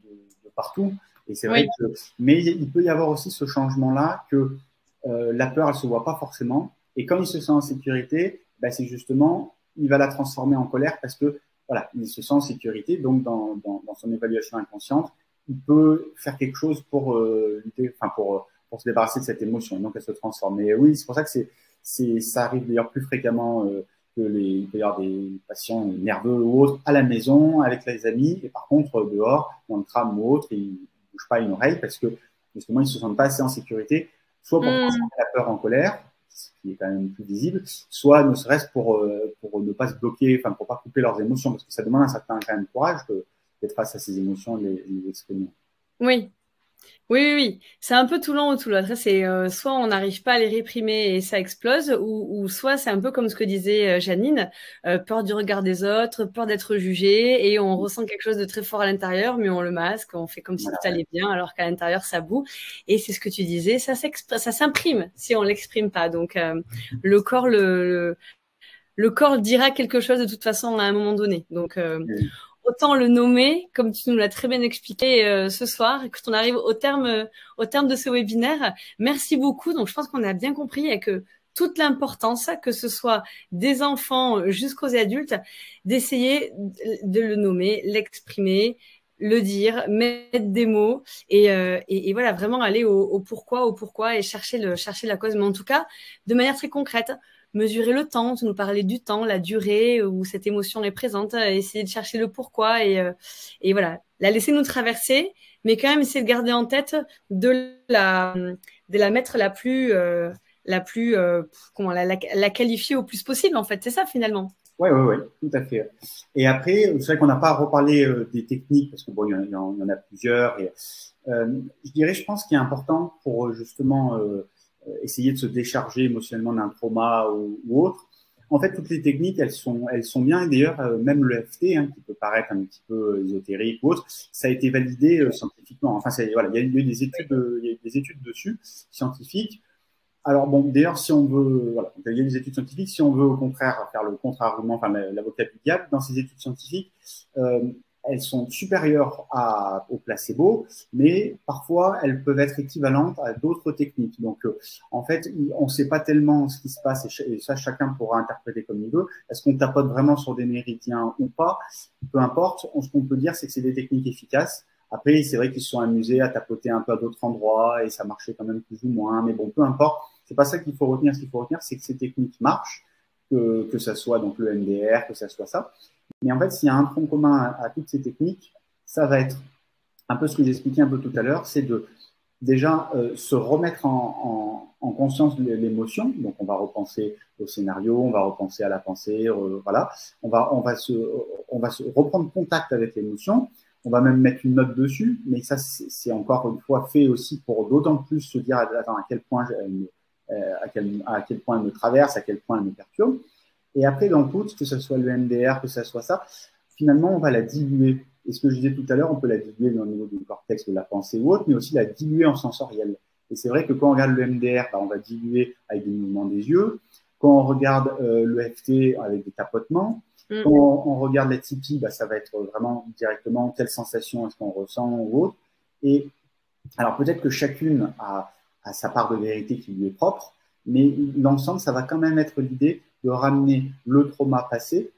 partout. Et c'est vrai Oui. que, mais il peut y avoir aussi ce changement-là que la peur, elle se voit pas forcément. Et quand il se sent en sécurité, c'est justement, il va la transformer en colère parce que voilà, il se sent en sécurité. Donc dans son évaluation inconsciente, il peut faire quelque chose pour lutter, enfin pour se débarrasser de cette émotion. Et donc elle se transforme. Et oui, c'est pour ça que ça arrive d'ailleurs plus fréquemment que il peut y avoir des patients nerveux ou autres à la maison avec les amis, et par contre dehors, dans le tram ou autre, ils ne bougent pas une oreille parce que justement ils ne se sentent pas assez en sécurité, soit pour transformer la peur en colère, ce qui est quand même plus visible, soit ne serait-ce pour ne pas se bloquer, enfin pour pas couper leurs émotions, parce que ça demande un certain quand même courage d'être face à ces émotions et les exprimer. Oui. Oui, oui, oui. C'est un peu tout l'un ou tout l'autre. C'est soit on n'arrive pas à les réprimer et ça explose, ou soit c'est un peu comme ce que disait Janine, peur du regard des autres, peur d'être jugé, et on ressent quelque chose de très fort à l'intérieur, mais on le masque, on fait comme si Voilà, tout allait bien, alors qu'à l'intérieur ça bout. Et c'est ce que tu disais, ça s'imprime si on l'exprime pas. Donc le corps le corps dira quelque chose de toute façon à un moment donné. Donc autant le nommer, comme tu nous l'as très bien expliqué ce soir, et quand on arrive au terme de ce webinaire. Merci beaucoup. Donc, je pense qu'on a bien compris et que toute l'importance, que ce soit des enfants jusqu'aux adultes, d'essayer de le nommer, l'exprimer, le dire, mettre des mots et voilà, vraiment aller au pourquoi et chercher la cause. Mais en tout cas, de manière très concrète, mesurer le temps, tu nous parlais du temps, la durée où cette émotion est présente, essayer de chercher le pourquoi et voilà, la laisser nous traverser, mais quand même essayer de garder en tête de la mettre comment la qualifier au plus possible en fait, c'est ça finalement. Oui, oui, oui, tout à fait. Et après, c'est vrai qu'on n'a pas reparlé des techniques, parce que bon, il y en a plusieurs. Et, je dirais, je pense qu'il est important pour justement essayer de se décharger émotionnellement d'un trauma ou autre. En fait, toutes les techniques, elles sont bien. Et d'ailleurs, même le FT, hein, qui peut paraître un petit peu ésotérique ou autre, ça a été validé scientifiquement. Enfin, voilà, il y a eu il y a eu des études dessus, scientifiques. Alors bon, d'ailleurs, si on veut, voilà, il y a des études scientifiques, si on veut au contraire faire le contre-argument, enfin l'avocat du diable, dans ces études scientifiques, elles sont supérieures au placebo, mais parfois elles peuvent être équivalentes à d'autres techniques. Donc, en fait, on ne sait pas tellement ce qui se passe, et ça, chacun pourra interpréter comme il veut. Est-ce qu'on tapote vraiment sur des méridiens ou pas? Peu importe. Ce qu'on peut dire, c'est que c'est des techniques efficaces. Après, c'est vrai qu'ils se sont amusés à tapoter un peu à d'autres endroits et ça marchait quand même plus ou moins. Mais bon, peu importe. C'est pas ça qu'il faut retenir. Ce qu'il faut retenir, c'est que ces techniques marchent, que ça soit donc le MDR, que ça soit ça. Mais en fait, s'il y a un tronc commun à toutes ces techniques, ça va être un peu ce que j'expliquais un peu tout à l'heure, c'est de déjà se remettre en conscience de l'émotion. Donc, on va repenser au scénario, on va repenser à la pensée, voilà. On va se reprendre contact avec l'émotion. on va même mettre une note dessus, mais ça, c'est encore une fois fait aussi pour d'autant plus se dire attends, à quel point à quel point elle me traverse, à quel point elle me perturbe. Et après, dans le pouce, que ce soit le MDR, que ce soit ça, finalement, on va la diluer. Et ce que je disais tout à l'heure, on peut la diluer au niveau du cortex de la pensée ou autre, mais aussi la diluer en sensoriel. Et c'est vrai que quand on regarde le MDR, on va diluer avec des mouvements des yeux. Quand on regarde le FT avec des tapotements, quand on regarde la tipi, ça va être vraiment directement quelle sensation est-ce qu'on ressent ou autre. Et alors peut-être que chacune a sa part de vérité qui lui est propre, mais l'ensemble, ça va quand même être l'idée de ramener le trauma passé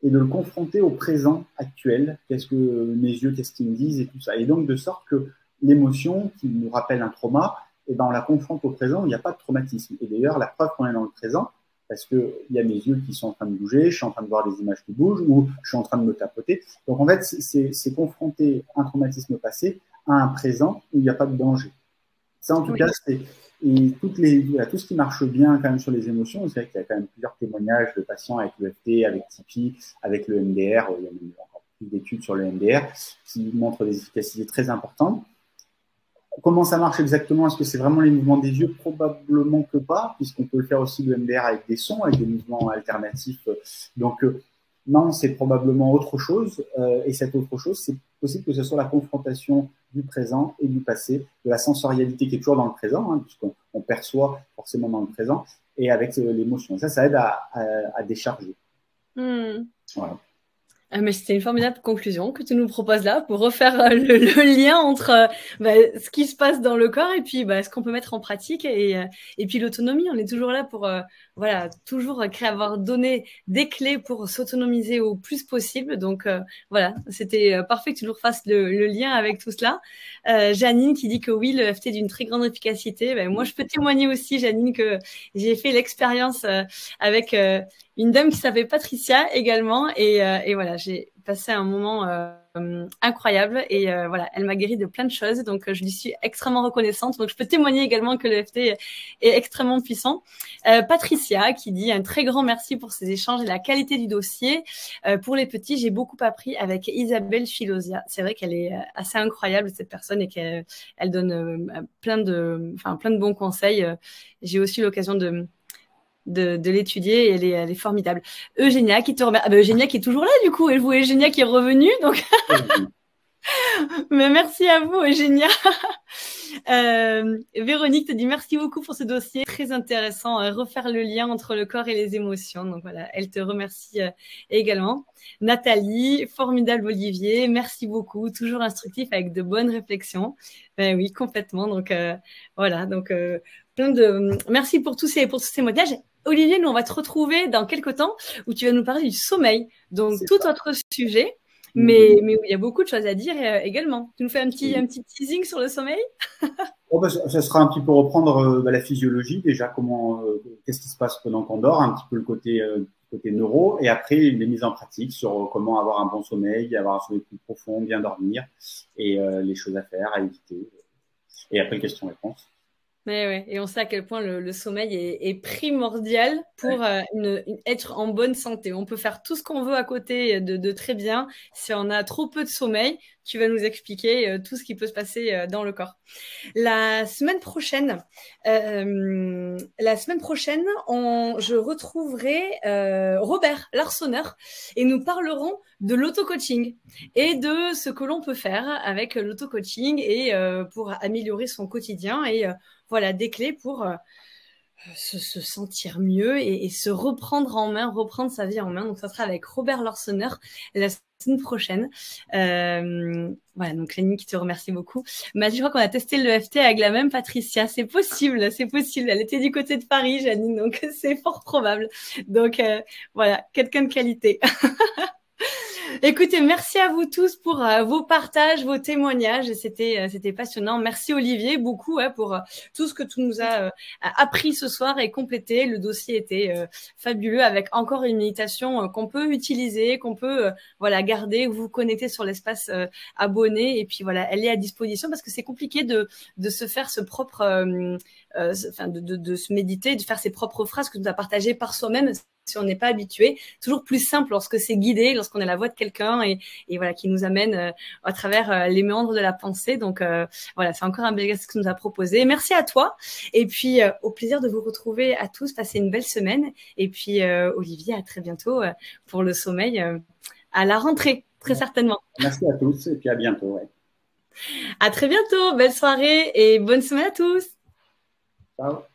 et de le confronter au présent actuel. Qu'est-ce que mes yeux, qu'est-ce qu'ils me disent et tout ça. Et donc de sorte que l'émotion qui nous rappelle un trauma, on la confronte au présent où il n'y a pas de traumatisme. Et d'ailleurs, la preuve qu'on est dans le présent, parce qu'il y a mes yeux qui sont en train de bouger, je suis en train de voir des images qui bougent ou je suis en train de me tapoter. Donc en fait, c'est confronter un traumatisme passé à un présent où il n'y a pas de danger. Ça, en tout cas, c'est et tout ce qui marche bien quand même sur les émotions. C'est vrai qu'il y a quand même plusieurs témoignages de patients avec l'EFT, avec Tipeee, avec le MDR. Il y a même encore plus d'études sur le MDR qui montrent des efficacités très importantes. Comment ça marche exactement? Est-ce que c'est vraiment les mouvements des yeux? Probablement que pas, puisqu'on peut le faire aussi le MDR avec des sons, avec des mouvements alternatifs. Donc, non, c'est probablement autre chose. Et cette autre chose, c'est possible que ce soit la confrontation du présent et du passé, de la sensorialité qui est toujours dans le présent, puisqu'on perçoit forcément dans le présent, et avec l'émotion. Ça aide à décharger. Voilà. Mais c'était une formidable conclusion que tu nous proposes là pour refaire le lien entre ce qui se passe dans le corps et puis ce qu'on peut mettre en pratique et puis l'autonomie. On est toujours là pour toujours avoir donné des clés pour s'autonomiser au plus possible. Donc voilà, c'était parfait que tu nous refasses le lien avec tout cela. Janine qui dit que oui, le FT est d'une très grande efficacité. Moi, je peux témoigner aussi, Janine, que j'ai fait l'expérience avec une dame qui s'appelle Patricia également et voilà, j'ai passé un moment incroyable et voilà, elle m'a guéri de plein de choses, donc je lui suis extrêmement reconnaissante. Donc je peux témoigner également que le FT est extrêmement puissant. Patricia qui dit un très grand merci pour ces échanges et la qualité du dossier. Pour les petits, j'ai beaucoup appris avec Isabelle Filosia. C'est vrai qu'elle est assez incroyable cette personne et qu'elle donne plein de bons conseils. J'ai aussi eu l'occasion de l'étudier et elle est formidable. Eugénia qui te remercie. Eugénia qui est toujours là du coup, et vous Eugénia qui est revenue donc. Mais merci à vous Eugénia. Véronique te dit merci beaucoup pour ce dossier très intéressant, refaire le lien entre le corps et les émotions. Donc voilà, elle te remercie également. Nathalie, formidable Olivier, merci beaucoup, toujours instructif avec de bonnes réflexions. Oui, complètement. Donc voilà, donc merci pour tous ces témoignages. Olivier, nous on va te retrouver dans quelques temps où tu vas nous parler du sommeil, donc tout autre sujet. Mais il y a beaucoup de choses à dire également. Tu nous fais un petit teasing sur le sommeil? Ça sera un petit peu reprendre la physiologie déjà, qu'est-ce qui se passe pendant qu'on dort, un petit peu le côté neuro, et après les mises en pratique sur comment avoir un bon sommeil, avoir un sommeil plus profond, bien dormir, et les choses à faire, à éviter. Et après questions-réponses. Et on sait à quel point le sommeil est primordial pour être en bonne santé. On peut faire tout ce qu'on veut à côté de très bien. Si on a trop peu de sommeil, tu vas nous expliquer tout ce qui peut se passer dans le corps. La semaine prochaine, je retrouverai Robert Larsonneur et nous parlerons de l'auto-coaching et de ce que l'on peut faire avec l'auto-coaching et pour améliorer son quotidien et voilà, des clés pour se sentir mieux et se reprendre en main, reprendre sa vie en main. Donc, ça sera avec Robert Larsonneur la semaine prochaine. Voilà, donc Lénie qui te remercie beaucoup. Mais je crois qu'on a testé le FT avec la même Patricia. C'est possible, c'est possible. Elle était du côté de Paris, Janine, donc c'est fort probable. Donc, voilà, quelqu'un de qualité. Écoutez, merci à vous tous pour vos partages, vos témoignages. C'était passionnant. Merci Olivier beaucoup pour tout ce que tu nous as appris ce soir et complété. Le dossier était fabuleux avec encore une méditation qu'on peut utiliser, qu'on peut garder. Vous vous connectez sur l'espace abonné et puis voilà, elle est à disposition parce que c'est compliqué de se faire ce propre, de se méditer, de faire ses propres phrases que tu as partagées par soi-même. si on n'est pas habitué. Toujours plus simple lorsque c'est guidé, lorsqu'on est la voix de quelqu'un et voilà, qui nous amène à travers les méandres de la pensée. Donc voilà, c'est encore un bel exercice que tu nous as proposé. Merci à toi. Et puis, au plaisir de vous retrouver à tous. Passez une belle semaine. Et puis, Olivier, à très bientôt pour le sommeil à la rentrée, très certainement. Merci à tous et puis à bientôt. Ouais. À très bientôt. Belle soirée et bonne semaine à tous. Ciao.